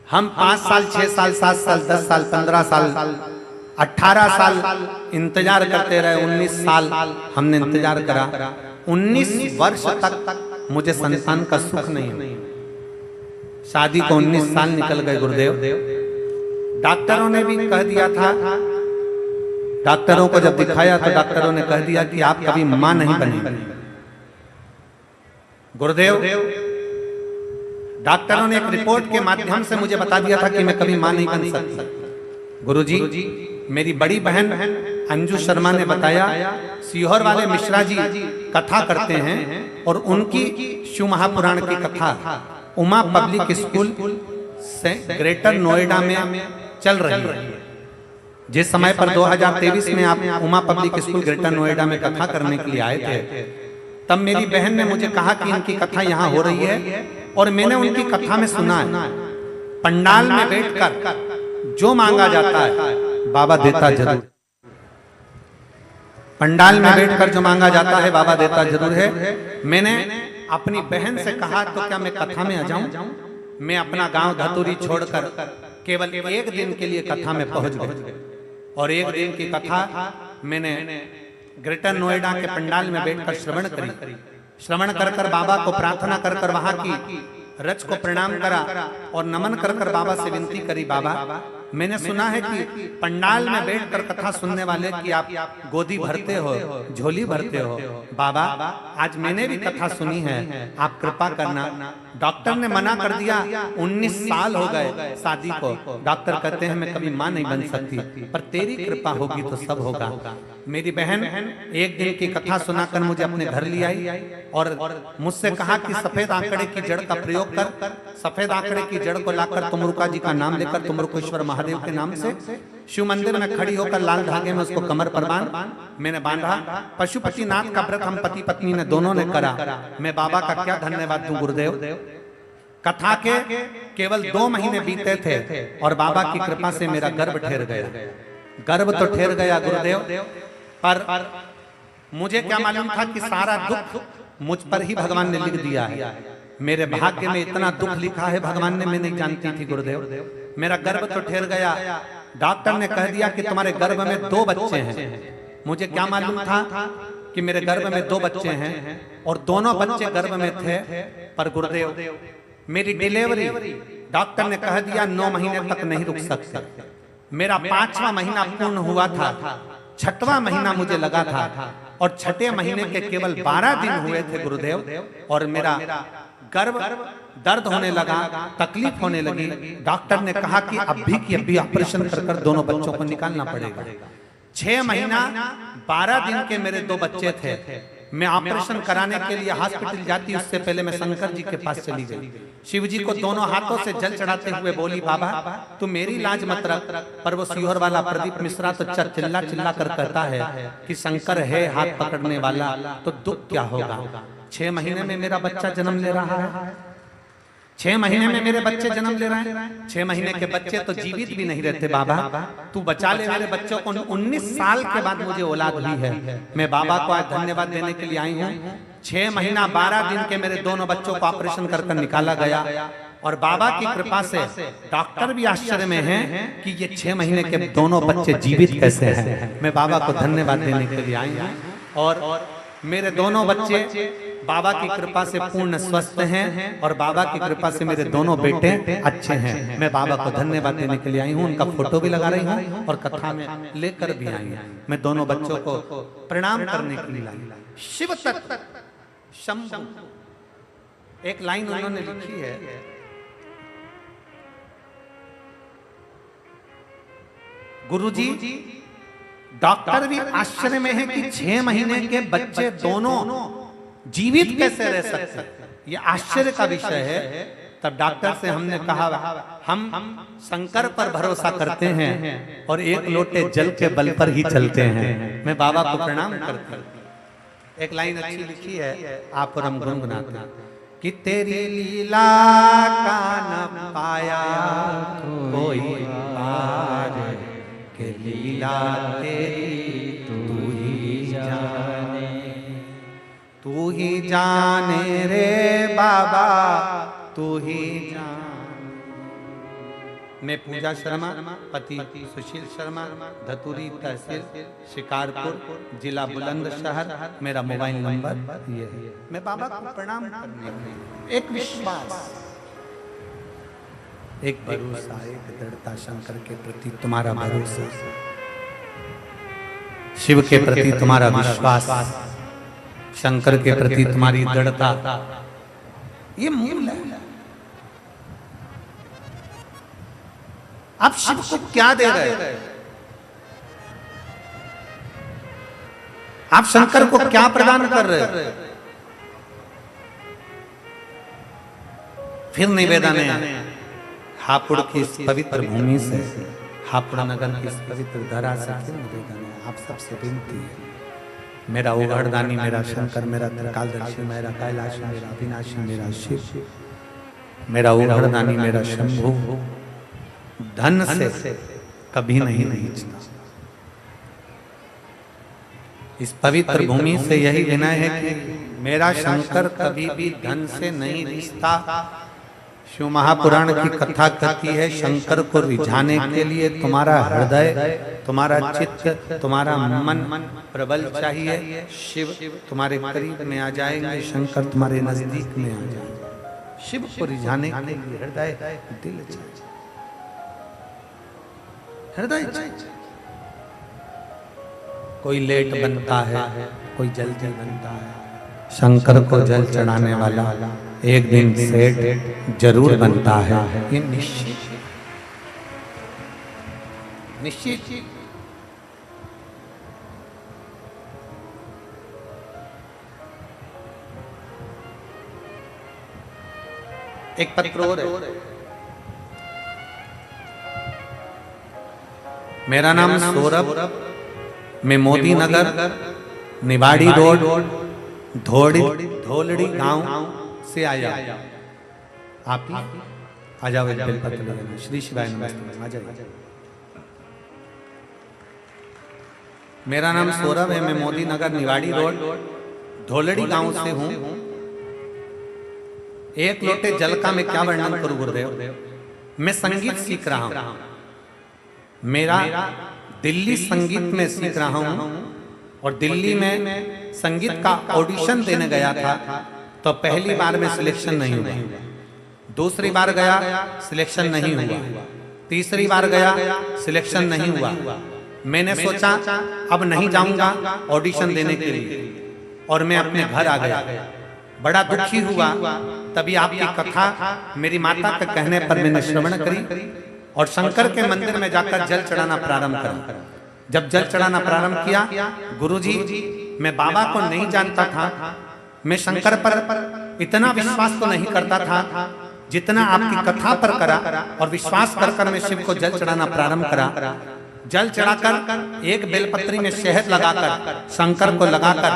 Speaker 1: हम 5 साल, 6 साल, 7 साल, 10 साल, 15 साल, 18 साल इंतजार करते रहे। 19 साल हमने इंतजार करा। 19 वर्ष तक मुझे संतान का सुख नहीं हुआ। शादी को 19 साल निकल गए गुरुदेव। डॉक्टरों ने भी कह दिया था, डॉक्टरों को जब दिखाया तो डॉक्टरों ने कह दिया कि आप कभी मां नहीं बनेंगे। गुरुदेव, डॉक्टरों ने एक रिपोर्ट के माध्यम से मुझे बता दिया था कि मैं कभी मां नहीं बन सकती। गुरुजी, मेरी बड़ी बहन अंजू शर्मा ने बताया सीहोर वाले मिश्रा जी कथा करते हैं और उनकी शिव महापुराण की कथा उमा पब्लिक स्कूल से ग्रेटर नोएडा में चल रही है। जिस समय पर 2023 में आप Uma public school greater Noida में कथा करने के लिए आए थे, तब मेरी बहन ने मुझे कहा कि इनकी कथा यहाँ हो रही है और मैंने उनकी कथा में सुना है, पंडाल में बैठकर जो मांगा जाता है बाबा देता जरूर। पंडाल में बैठकर जो मांगा जाता है बाबा देता जरूर है। मैंने अपनी बहन से कहा तो क्या मैं कथा में आ जाऊं? मैं अपना गांव धतूरी छोड़कर केवल एक दिन के लिए कथा में पहुंच गए और एक दिन की कथा मैंने ग्रेटर नोएडा के पंडाल में बैठकर श्रवण करी। श्रवण कर कर बाबा को प्रार्थना कर कर वहां की रच को प्रणाम करा और नमन कर कर बाबा से विनती करी, बाबा मैंने सुना है कि पंडाल में बैठकर कथा सुनने वाले की आप गोदी भरते हो, झोली भरते हो। बाबा आज मैंने भी कथा सुनी है, आप कृपा करना। डॉक्टर ने मना कर दिया, 19 साल हो गए शादी को। डॉक्टर कहते हैं मैं कभी मां नहीं बन सकती, पर तेरी कृपा होगी तो सब होगा। मेरी बहन एक दिन की कथा सुनाकर मुझे अपने घर ले आई और मुझसे कहा कि सफेद आंकड़े की जड़ का प्रयोग कर। सफेद आंकड़े की जड़ को लाकर तुमरुका जी का नाम लेकर तुमरुकेश्वर महादेव के नाम से शिव मंदिर में खड़ी होकर लाल धागे में उसको कमर पर मैंने बांधा। पशुपति नाथ का व्रत हम पति पत्नी ने दोनों ने करा। मैं बाबा का क्या धन्यवाद दूं गुरुदेव। कथा के केवल 2 महीने बीते थे और बाबा की कृपा से मेरा गर्भ ठहर गया। गर्भ तो ठहर गया गुरुदेव, पर मुझे क्या मालूम था कि सारा दुख मुझ पर ही भगवान ने लिख दिया है। मेरे भाग्य में इतना दुख लिखा है भगवान ने, मैं नहीं जानती थी गुरुदेव। मेरा गर्भ तो ठहर गया। डॉक्टर ने कह दिया कि तुम्हारे गर्भ में 2 बच्चे हैं। मुझे क्या मालूम था कि मेरे गर्भ में 2 बच्चे हैं और दोनों बच्चे गर्भ में थे। पर गुरुदेव मेरी डिलीवरी डॉक्टर ने कह दिया 9 महीने तक नहीं रुक सकते। मेरा 5वां महीना पूर्ण हुआ था, 6वां महीना मुझे लगा था और 6ठे महीने के केवल 12 दिन हुए थे गुरुदेव और मेरा गर्भ दर्द होने लगा, तकलीफ होने लगी। डॉक्टर ने कहा कि अभी की अभी ऑपरेशन कर दोनों बच्चों को निकालना पड़ेगा। 6 महीना 12 दिन के मेरे 2 बच्चे थे। मैं ऑपरेशन कराने के लिए हॉस्पिटल जाती, उससे पहले मैं शंकर जी के पास चली गई। शिव जी को दोनों हाथों से जल चढ़ाते हुए बोली, बाबा तू मेरी लाज मत रख। पर वो सीहोर वाला प्रदीप मिश्रा तो चिल्ला चिल्ला कर कहता है कि शंकर है हाथ पकड़ने वाला, तो दुख क्या होगा। 6 महीने में मेरा बच्चा जन्म ले रहा है। 6 महीने में मेरे बच्चे जन्म ले रहे हैं। 6 महीने के बच्चे तो जीवित भी नहीं रहते। बाबा तू बचा ले मेरे बच्चों को। 19 साल के बाद मुझे औलाद हुई है। मैं बाबा को आज धन्यवाद देने के लिए आई हूँ। 6 महीना 12 दिन के मेरे दोनों बच्चों को ऑपरेशन कर निकाला गया और बाबा की कृपा से डॉक्टर भी आश्चर्य में हैं कि ये 6 महीने के दोनों बच्चे जीवित कैसे हैं। मैं बाबा को धन्यवाद देने के लिए आई हूँ और मेरे दोनों बच्चे बाबा की कृपा से पूर्ण स्वस्थ हैं और बाबा की कृपा से मेरे दोनों बेटे अच्छे हैं। मैं बाबा को धन्यवाद देने के लिए आई हूँ। उनका फोटो भी लगा रही हूँ और कथा में लेकर भी आई हूँ। मैं दोनों बच्चों को प्रणाम करने के लिए आई। शिव तत्व शंभु एक लाइन उन्होंने लिखी है, गुरुजी डॉक्टर भी आश्चर्य में है कि 6 महीने के बच्चे दोनों जीवित कैसे रह सकते। ये आश्चर्य का विषय है। तब डॉक्टर से हमने कहा हम शंकर पर भरोसा करते हैं और एक लोटे जल के बल पर ही चलते हैं। मैं बाबा को प्रणाम करता हूँ। एक लाइन अच्छी लिखी है, आप और हम गुनगुनाते हैं कि तेरी लीला का न पाया कोई पार, के लीला तेरी तू ही जाने, तू ही जाने रे बाबा तू ही जाने। मैं पूजा शर्मा, पति सुशील शर्मा, धतूरी तहसील शिकारपुर, जिला बुलंदशहर। मेरा मोबाइल नंबर ये है। मैं बाबा को प्रणाम करने के एक विश्वास, एक भरोसा, एक दृढ़ता, शंकर के प्रति तुम्हारा भरोसा, शिव के प्रति तुम्हारा विश्वास, शंकर के प्रति तुम्हारी दृढ़ता, ये मूल है। आप शिव को क्या दे रहे हैं? आप शंकर को क्या प्रदान कर रहे हैं? फिर निवेदन है हापुड़ की इस पवित्र भूमि से, हापुड़ नगर की इस पवित्र धरा से फिर निवेदन है, आप सबसे विनती है, मेरा उघड़दानी, मेरा शंकर, मेरा त्रिकालदर्शी, मेरा कैलाश, मेरा अविनाशी, मेरा शिव, मेरा उघड़दानी, मेरा शंभु, धन से कभी नहीं नीचता। इस पवित्र भूमि से यही विनय है कि मेरा शंकर कभी भी धन से नहीं रिश्ता। शिव महापुराण की कथा कहती है शंकर को रिझाने के लिए तुम्हारा हृदय, तुम्हारा चित्त, तुम्हारा मन प्रबल चाहिए। शिव तुम्हारे करीब में आ जाएंगे, शंकर तुम्हारे नजदीक में आ जाएंगे। शिव को रिझाने के लिए हृदय, दिल चाहिए, हृदय चाहिए। कोई लेट बनता है, कोई जल्दी बनता है। शंकर को जल चढ़ाने वाला एक दिन सेठ जरूर बनता है, ये निश्चित निश्चित। एक पत्र और है, मेरा नाम सौरभ, मैं मोदी नगर निवाड़ी रोड धोलड़ी गांव से आया। आप आ जाओ, एक बेलपत्र लगाना। श्री शिवाय नमस्ते, आ जाइए। मेरा नाम सौरभ है, मैं मोदी नगर निवाड़ी रोड धोलड़ी गांव से हूं। एक लोटे जल का मैं क्या वर्णन करूं गुरुदेव। मैं संगीत सीख रहा हूं, मेरा दिल्ली संगीत में सीख रहा हूं, और दिल्ली में संगीत का ऑडिशन देने गया था तो पहली बार में सिलेक्शन नहीं हुआ, दूसरी बार गया सिलेक्शन नहीं हुआ, तीसरी बार गया सिलेक्शन नहीं हुआ। मैंने सोचा अब नहीं जाऊंगा ऑडिशन देने के लिए, और मैं अपने घर आ गया। बड़ा दुखी हुआ, तभी आपकी कथा मेरी माता के कहने पर मैंने श्रवण करी और शंकर के मंदिर में जाकर जल चढ़ाना प्रारंभ करा। जब जल चढ़ाना प्रारंभ किया, गुरुजी मैं बाबा को नहीं जानता था, मैं शंकर पर इतना विश्वास तो नहीं करता था जितना आपकी कथा पर करा, और विश्वास कर मैं शिव को जल चढ़ाना प्रारंभ करा। जल चढ़ाकर एक बेलपत्री में शहद लगाकर शंकर को लगाकर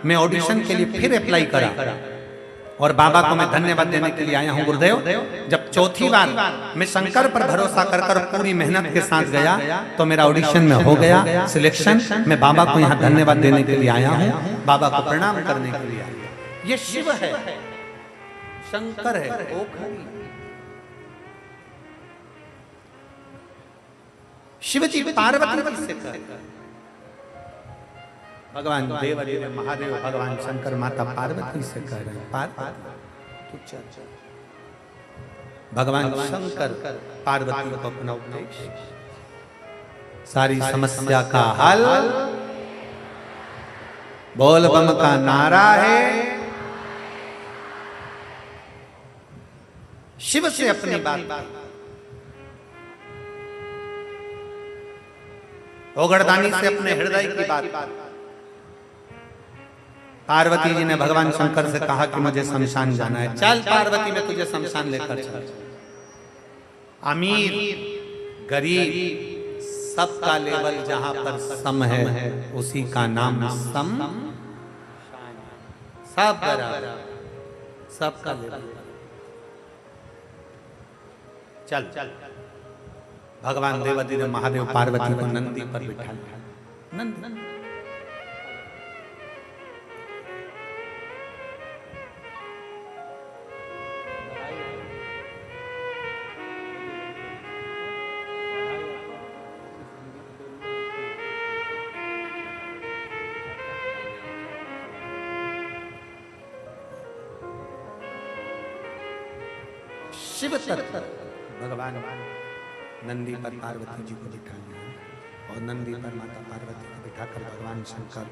Speaker 1: मैं ऑडिशन के लिए फिर अप्लाई करा, और बाबा को मैं धन्यवाद देने के लिए आया हूं गुरुदेव। जब चौथी बार मैं शंकर पर भरोसा कर पूरी मेहनत के साथ गया तो मेरा ऑडिशन में हो गया सिलेक्शन। मैं बाबा को यहाँ धन्यवाद देने के लिए आया हूँ, बाबा को प्रणाम करने के लिए आया। ये शिव है, शंकर है, शिव जी पार्वती से भगवान देव महादेव, भगवान शंकर माता पार्वती से कह रहे हैं, पार्वती भगवान शंकर पार्वती को अपना उपदेश, सारी समस्या का हल बोल बम का नारा है। शिव से अपनी बात, ओगड़दानी से अपने हृदय की बात। पार्वती जी ने भगवान शंकर से कहा कि मुझे शमशान जाना है। चल पार्वती, मैं तुझे शमशान लेकर चल। अमीर गरीब सबका लेवल जहां पर सम है उसी का नाम सम, सब बराबर, सबका लेवल। चल भगवान देवादिदेव महादेव पार्वती को नंदी पर बिठा लिया। नंद शिव तत्व भगवान नंदी पर पार्वती जी को बिठा लिया, और नंदी पर माता पार्वती को बिठाकर भगवान शंकर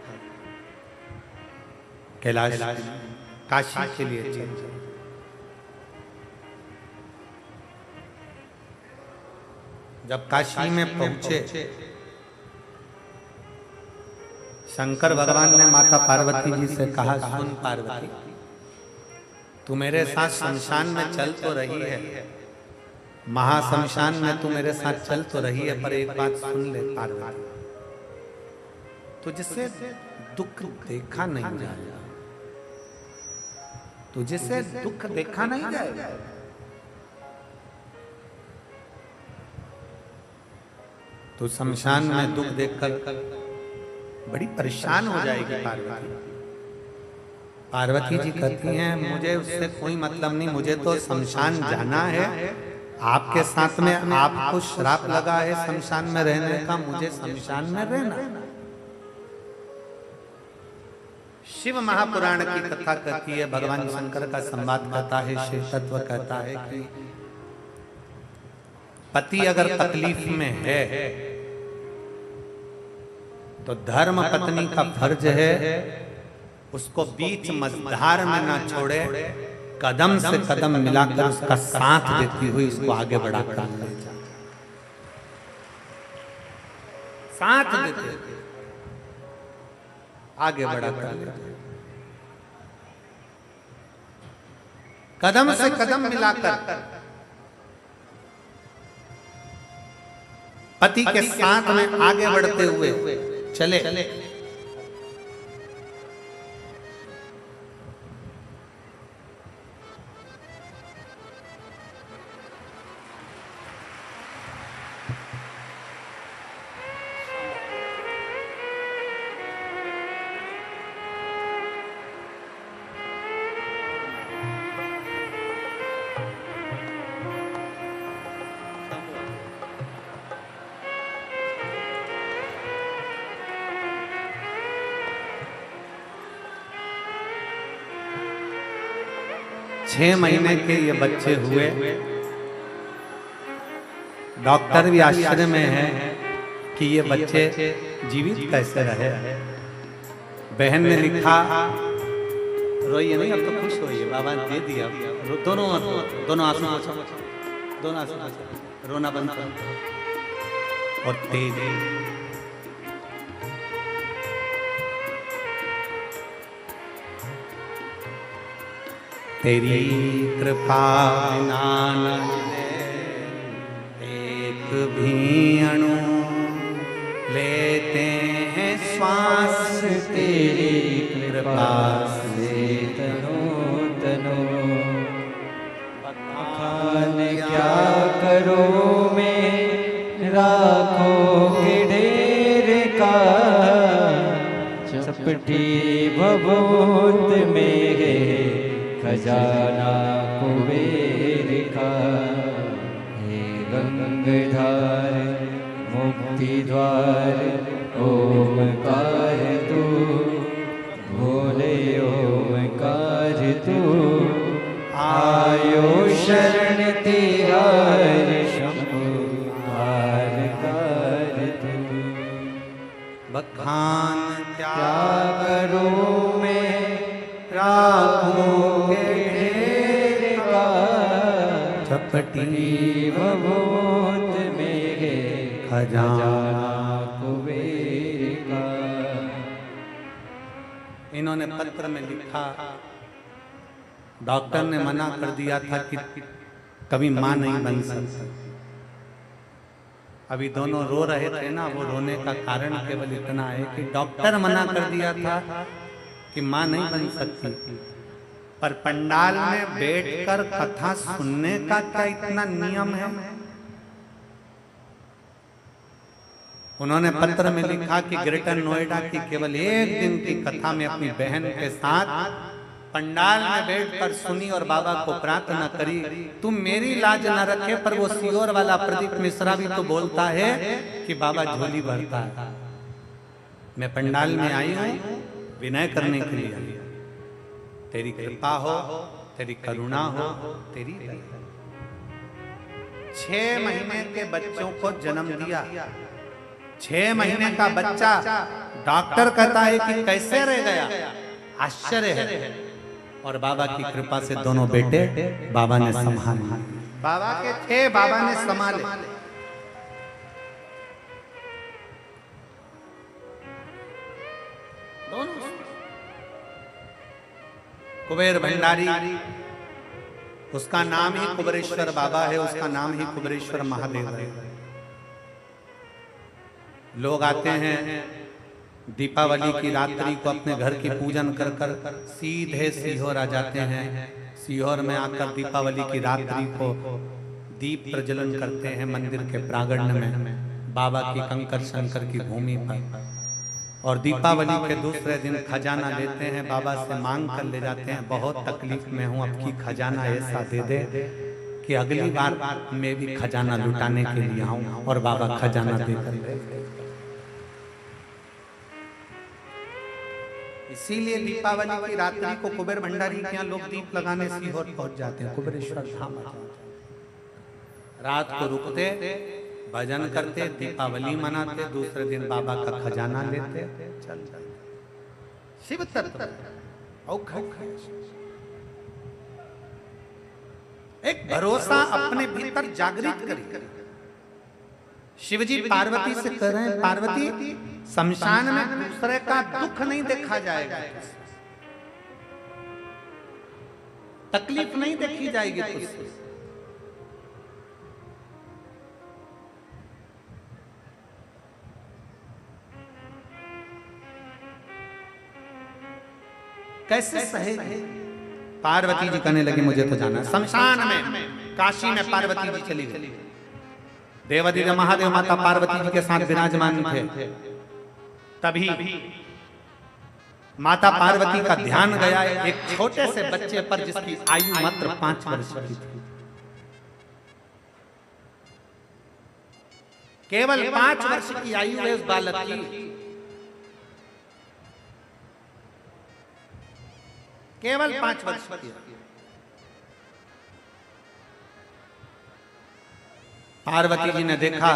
Speaker 1: कैलाश काशी के लिए चल गए। जब काशी में पहुंचे, शंकर भगवान ने माता पार्वती जी से कहा, सुन पार्वती, तू मेरे साथ शमशान में चल तो रही है, महाशमशान में तू मेरे साथ चल तो रही है, पर एक बात सुन ले पार्वती, तुझसे दुख देखा नहीं जाएगा, तुझसे दुख देखा नहीं जाएगा। तो शमशान में दुख देखकर बड़ी परेशान हो जाएगी पार्वती। पार्वती जी कहती हैं, मुझे उससे कोई मतलब नहीं, मुझे तो शमशान जाना है, आपके साथ में आपको श्राप लगा है शमशान में रहने का, मुझे शमशान में रहना। शिव महापुराण की कथा कहती है, भगवान शंकर का संवाद कहता है, शिव तत्व कहता है कि पति अगर तकलीफ में है तो धर्म पत्नी का फर्ज है उसको बीच मझधार में ना छोड़े, कदम से कदम मिलाकर उसका साथ देती हुई उसको आगे बढ़ाकर ले जाए, साथ देते आगे बढ़ाकर ले जाए, कदम से कदम मिलाकर पति के साथ में आगे बढ़ते हुए चले। 6 महीने के ये बच्चे हुए। डॉक्टर भी आश्चर्य में है कि ये बच्चे जीवित कैसे रहे। बहन ने लिखा, रोइए नहीं, अब तो खुश होइए, बाबा ने दे दिया। दोनों आंसू दोनों आंसू रोना बंद कर। और तेज तेरी कृपा एक भी अणु लेते हैं श्वास, तेरी कृपा से
Speaker 2: तनो तनो। खान क्या करो मैं राखों के ढेर का, चपटी भभूत में है खजाना कुबेर का। हे गंगाधार मुक्ति द्वार ओमकार तू, भोले ओमकार तू। आयो शरण तिहार शंभु कार तू।
Speaker 1: बखान
Speaker 2: क्या करूं मैं राखों के ढेर का,
Speaker 1: चपटी
Speaker 2: भभूत में है
Speaker 1: खजाना
Speaker 2: कुबेर का।
Speaker 1: इन्होंने पत्र में लिखा, डॉक्टर ने मना कर दिया था कि कभी मां नहीं बन सकती। अभी दोनों रो रहे थे ना, वो रोने का कारण केवल इतना है कि डॉक्टर मना कर दिया था कि मां नहीं बन सकती, पर पंडाल में बैठकर कथा सुनने का क्या इतना नियम है। उन्होंने पत्र में लिखा कि ग्रेटर नोएडा की केवल एक दिन की कथा में अपनी बहन के साथ पंडाल में बैठकर सुनी और बाबा को प्रार्थना करी, तुम मेरी लाज न रखे। पर वो सीहोर वाला प्रदीप मिश्रा भी तो बोलता है कि बाबा झोली भरता है। मैं पंडाल में आई हूं विनय करने के लिए, तेरी कृपा हो, तेरी करुणा हो, तेरी दया। 6 महीने के बच्चों को जन्म दिया। 6 महीने का बच्चा डॉक्टर कहता है कि कैसे रह गया, आश्चर्य है। और बाबा की कृपा से दोनों बेटे बाबा ने संभाले। बाबा के थे, बाबा ने संभाले। दोनों। कुबेर भंडारी, उसका नाम ही कुबेरेश्वर बाबा है, उसका नाम ही कुबेरेश्वर महादेव है। लोग आते हैं दीपावली की रात्रि को अपने घर की पूजन कर कर सीधे सीहोर आ जाते हैं। सीहोर में आकर दीपावली की रात्रि को दीप प्रज्वलन करते हैं मंदिर के प्रांगण में, बाबा की कंकर शंकर की भूमि पर। और दीपावली के दूसरे दिन खजाना लेते हैं, बाबा से मांग कर ले जाते हैं, बहुत तकलीफ में हूं, अब की खजाना ऐसा दे दे कि अगली बार मैं भी खजाना लुटाने के लिए आऊं। और बाबा खजाना देकर, इसीलिए दीपावली की रात्रि को कुबेर भंडारी के यहाँ लोग दीप लगाने सीहोर पहुंच जाते हैं, कुबेरेश्वर धाम। रात को रुकते, भजन करते, दीपावली मनाते, दूसरे दिन बाबा का खजाना लेते, चल शिव तत्व एक भरोसा अपने भीतर जागृत करिए। शिवजी पार्वती से कह रहे हैं, पार्वती शमशान में दूसरे का दुख नहीं देखा जाएगा, तकलीफ नहीं देखी जाएगी तुझसे। कैसे सहे? पार्वती जी कहने लगी मुझे तो जाना। शमशान में, काशी में पार्वती जी चली गई। देवादिदेव महादेव माता पार्वती जी के साथ विराजमान थे। तभी माता पार्वती का ध्यान गया एक छोटे से बच्चे पर जिसकी आयु मात्र 5 वर्ष की थी। केवल 5 वर्ष की आयु है उस बालक की, केवल 5 वर्ष की। पार्वती जी ने देखा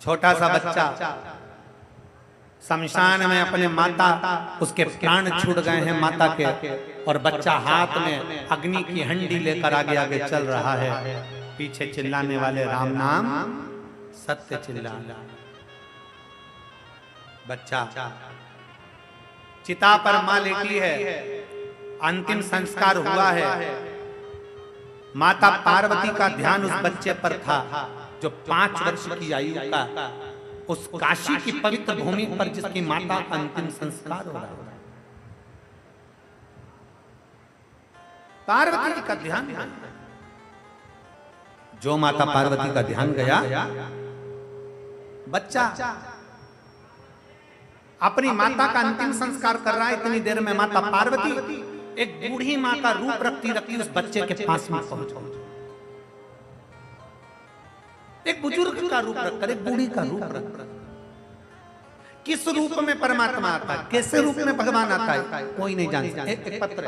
Speaker 1: छोटा सा बच्चा शमशान में अपने माता, उसके प्राण छूट गए हैं माता के, और बच्चा हाथ में अग्नि की हंडी लेकर आगे आगे चल रहा है। पीछे चिल्लाने वाले राम नाम सत्य चिल्ला। बच्चा चिता पर मां लेटी है, अंतिम संस्कार हुआ है। माता पार्वती का ध्यान उस बच्चे पर था जो 5 वर्ष की आयु का, उस काशी की पवित्र भूमि पर जिसकी माता का अंतिम संस्कार हो रहा है। पार्वती जी का ध्यान, जो माता पार्वती का ध्यान गया, बच्चा अपनी माता का अंतिम संस्कार कर रहा है। इतनी देर में माता पार्वती एक बूढ़ी मां का रूप रखती रखती उस बच्चे के पास में पहुंच गई। एक बुजुर्ग का रूप रखकर, एक बूढ़ी का रूप रखकर। किस रूप में परमात्मा आता है, कैसे रूप में भगवान आता है, कोई नहीं जानता। एक पत्र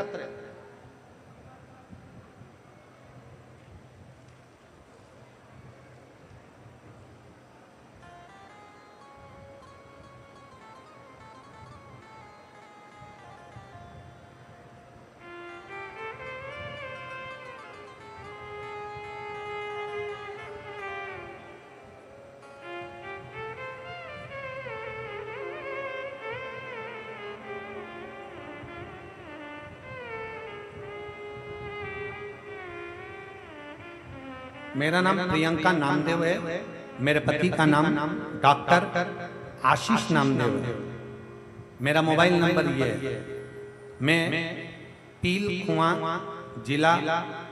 Speaker 1: मेरा नाम प्रियंका नामदेव है, मेरे पति का नाम डॉक्टर आशीष नामदेव है। मेरा मोबाइल नंबर ये है। मैं पील कुआं जिला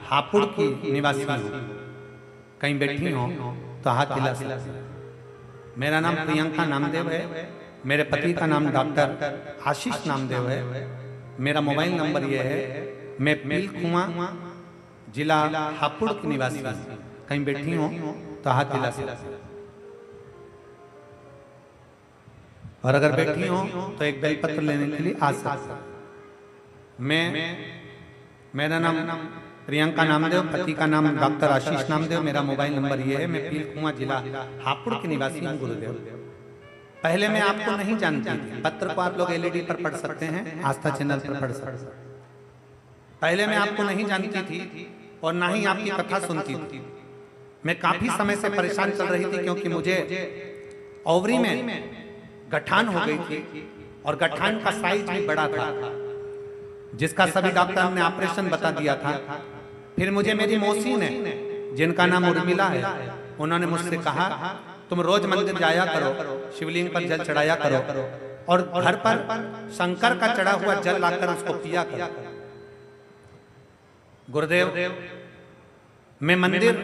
Speaker 1: हापुड़ की निवासी हूँ। कहीं बैठी हो तो हाथ हिला सकते। मेरा नाम प्रियंका नामदेव है, मेरे पति का नाम डॉक्टर आशीष नामदेव है। मेरा मोबाइल नंबर ये है। मैं पील कुआं जिला हापुड़ की निवासी हूँ। कहीं बैठी हो तो हाथ हिला सकते। और अगर बैठी हो तो एक बेलपत्र लेने के लिए आ सकते। मेरा नाम प्रियंका नामदेव, पति का नाम डॉक्टर आशीष नामदेव। मेरा मोबाइल नंबर ये है। मैं पील कुआं जिला हापुड़ की निवासी हूँ गुरुदेव। पहले मैं आपको नहीं जानती थी। पत्र को आप लोग एलईडी पर पढ़ सकते हैं, आस्था चैनल पर पढ़ सकते हैं। पहले मैं आपको नहीं जानती थी और ना ही आपकी कथा सुनती थी। मैं काफी समय से परेशान चल रही थी क्योंकि मुझे ओवरी में गठान हो गई थी और गठान का साइज भी बड़ा था, जिसका सभी डॉक्टर ने ऑपरेशन बता दिया था। फिर मुझे मेरी मौसी ने, जिनका नाम उर्मिला है, उन्होंने मुझसे कहा तुम रोज मंदिर जाया करो, शिवलिंग पर जल चढ़ाया करो और घर पर शंकर का चढ़ा हुआ जल लाकर उसको पिया करो। गुरुदेव, मैं मंदिर,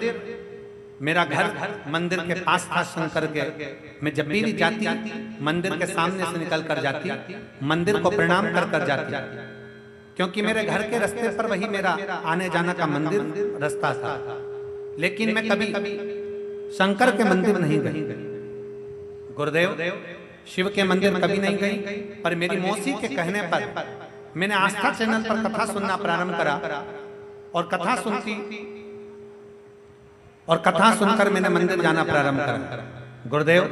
Speaker 1: मेरा घर मंदिर के पास था शंकर के। मैं जब भी जाती मंदिर के सामने से निकल कर जाती, मंदिर को प्रणाम कर कर जाती, क्योंकि मेरे घर के रास्ते पर वही मेरा आने जाना का मंदिर रास्ता था। लेकिन मैं कभी शंकर के मंदिर नहीं गई, गुरुदेव शिव के मंदिर कभी नहीं गई। पर मेरी मौसी के कहने पर मैंने आस्था चैनल पर कथा सुनना प्रारंभ करा और कथा सुनकर मैंने मंदिर जाना प्रारंभ करा। गुरुदेव,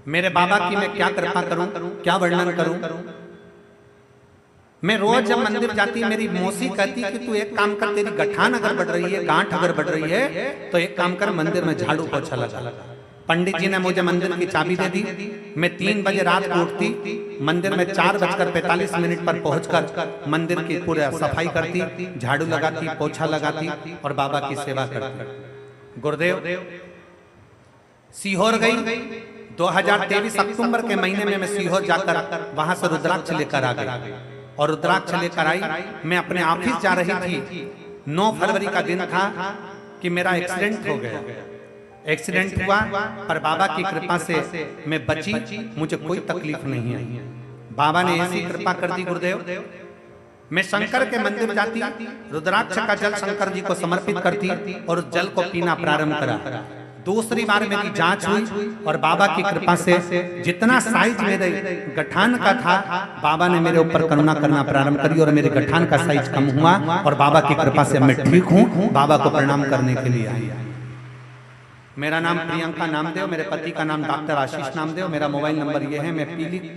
Speaker 1: मेरे बाबा की मैं क्या कृपा करूं, क्या वर्णन करूं। मैं रोज जब मंदिर जाती, मेरी मौसी कहती कि तू एक काम कर, तेरी गठान अगर बढ़ रही है, गांठ अगर बढ़ रही है, तो एक काम कर, मंदिर में झाड़ू पोछा लगा। पंडित जी ने मुझे मंदिर की चाबी दे दी। मैं 3 बजे रात को उठती, मंदिर में 4:45 पर पहुंचकर मंदिर की पूरी सफाई करती, झाड़ू लगाती, पोछा लगाती और बाबा की सेवा करती। गुरुदेव, सीहोर गई। 2023 अक्टूबर के महीने में मैं सीहोर जाकर वहां से रुद्राक्ष लेकर आ गई और रुद्राक्ष लेकर आई। मैं अपने ऑफिस जा रही थी। 9 फरवरी का दिन था कि मेरा एक्सीडेंट हो गया। एक्सीडेंट हुआ, पर बाबा की कृपा से मैं बची, मुझे कोई तकलीफ नहीं आई। बाबा ने ऐसी कृपा कर दी। गुरुदेव, मैं शंकर के मंदिर जाती, रुद्राक्ष का जल शंकर जी को समर्पित करती और उस जल को पीना प्रारंभ करा। दूसरी बार मेरी जांच हुई और बाबा की कृपा से जितना साइज मेरे गठान का था, बाबा ने मेरे ऊपर करुणा करना प्रारंभ करी और मेरे गठान का साइज कम हुआ और बाबा की कृपा से मैं ठीक हूँ। बाबा को प्रणाम करने के लिए आई। मेरा नाम प्रियंका नामदेव, मेरे पति का नाम डॉक्टर आशीष नामदेव। मेरा मोबाइल नंबर ये है। मैं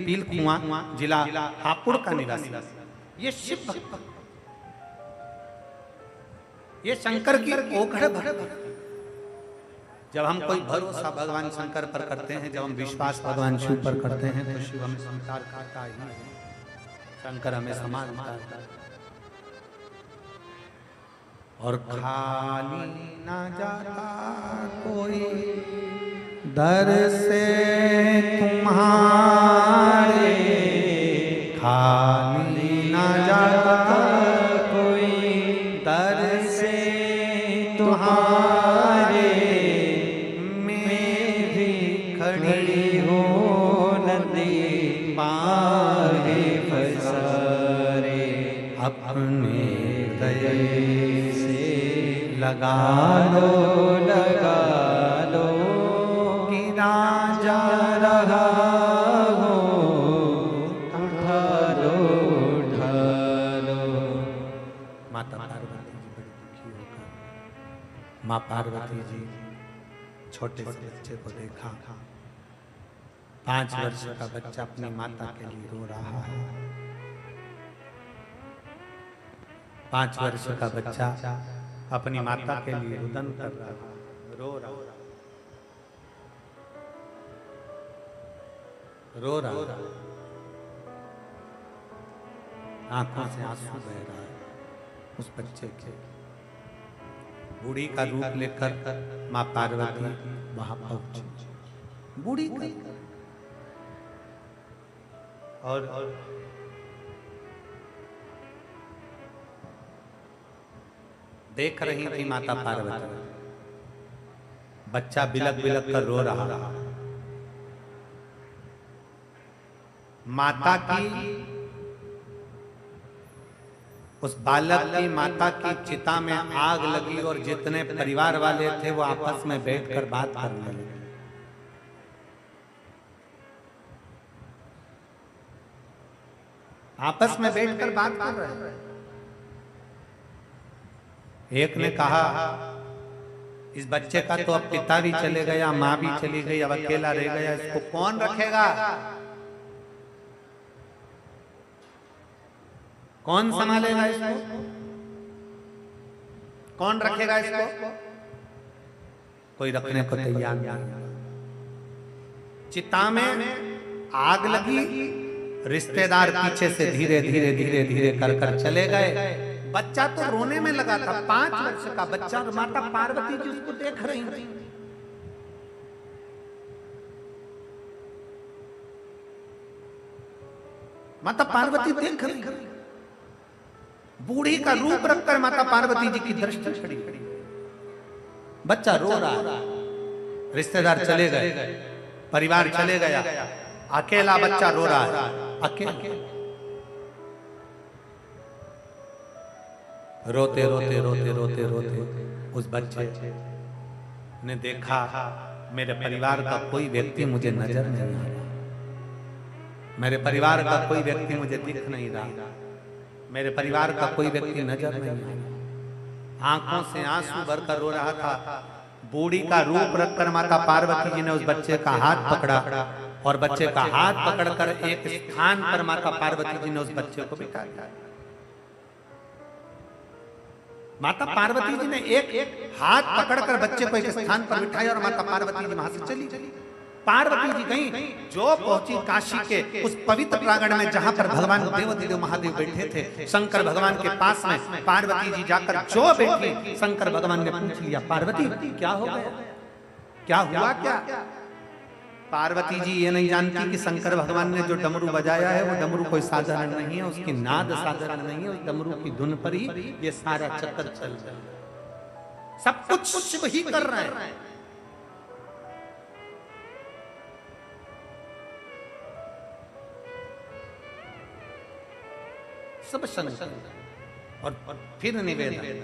Speaker 1: पील कुआं, जिला हापुड़ का निवासी। ये शिव भक्त, ये शंकर की ओघड़ भक्त। जब हम कोई भरोसा भगवान शंकर पर करते हैं, जब हम विश्वास भगवान शिव पर करते हैं, तो शिव हमें संसार करता ही है, शंकर हमें समान करता है। और खाली ना जाता कोई दर से तुम्हारे, खाली ना जाता कोई दर से तुम्हारे, मैं भी खड़ी हूँ नदी पारे पसारे, अपने दया लगा लो कि राजा रहा हो, उठा लो। माता पार्वती जी बड़ी दुखी होकर, माँ पार्वती जी छोटे से बच्चे को देखा। 5 वर्ष का बच्चा अपनी माता के लिए रो रहा है। 5 वर्ष का बच्चा अपनी माता के लिए रुदन कर रहा है, रो रहा, आंखों से आंसू बह रहा है उस बच्चे के। बूढ़ी का रूप लेकर माँ पार्वती वहां पहुंची। बूढ़ी और देख रही थी माता पार्वती, बच्चा बिलक बिलक कर रो रहा। माता की, उस बालक की माता की चिता में आग लगी और जितने परिवार वाले थे वो आपस में बैठकर बात करने लगे। आपस में बैठकर बात कर रहे हैं। एक ने कहा, इस बच्चे का तो अब पिता भी चले गया, माँ भी चली गई, अब अकेला रह गया, इसको कौन रखेगा, कौन संभालेगा इसको, कौन रखेगा इसको? कोई रखने को तैयार नहीं। चिता में आग लगी रिश्तेदार पीछे से धीरे धीरे धीरे धीरे कर कर चले गए। बच्चा तो रोने में लगा था, 5 वर्ष का बच्चा, और माता पार्वती जी उसको देख रही थी। माता पार्वती देख रही, बूढ़ी का रूप रखकर माता पार्वती जी की दृष्टि खड़ी। बच्चा रो रहा, रिश्तेदार चले गए, परिवार चले गया, अकेला बच्चा रो रहा है, अकेला। रोते रोते रोते रोते रोते उस बच्चे ने देखा मेरे परिवार का कोई व्यक्ति मुझे नजर नहीं आ रहा, मेरे परिवार का कोई व्यक्ति मुझे दिख नहीं रहा, मेरे परिवार का कोई व्यक्ति नजर नहीं आ रहा। आंखों से आंसू भरकर रो रहा था। बूढ़ी का रूप रखकर माता पार्वती जी ने उस बच्चे का हाथ पकड़ा और बच्चे का हाथ पकड़कर एक स्थान पर माता पार्वती जी ने उस बच्चे को बिठा दिया। माता पार्वती जी ने एक हाथ पकड़कर बच्चे को एक स्थान पर बिठाया और माता पार्वती जी वहां से चली गई। पार्वती जी गई, जो पहुंची काशी के उस पवित्र प्रांगण में जहां पर भगवान देवाधिदेव महादेव बैठे थे, शंकर भगवान के पास में पार्वती जी जाकर जो बैठी, शंकर भगवान ने पूछ लिया, पार्वती क्या हो गया, क्या हुआ क्या? पार्वती जी ये नहीं जानती कि शंकर भगवान ने जो डमरू बजाया है वो डमरू कोई साधारण नहीं है, उसकी नाद साधारण नहीं है, उस डमरू की धुन पर ही ये सारा चक्कर चल रहा है, सब कुछ शिव ही कर रहे हैं। सब शंकर। और फिर निवेदन,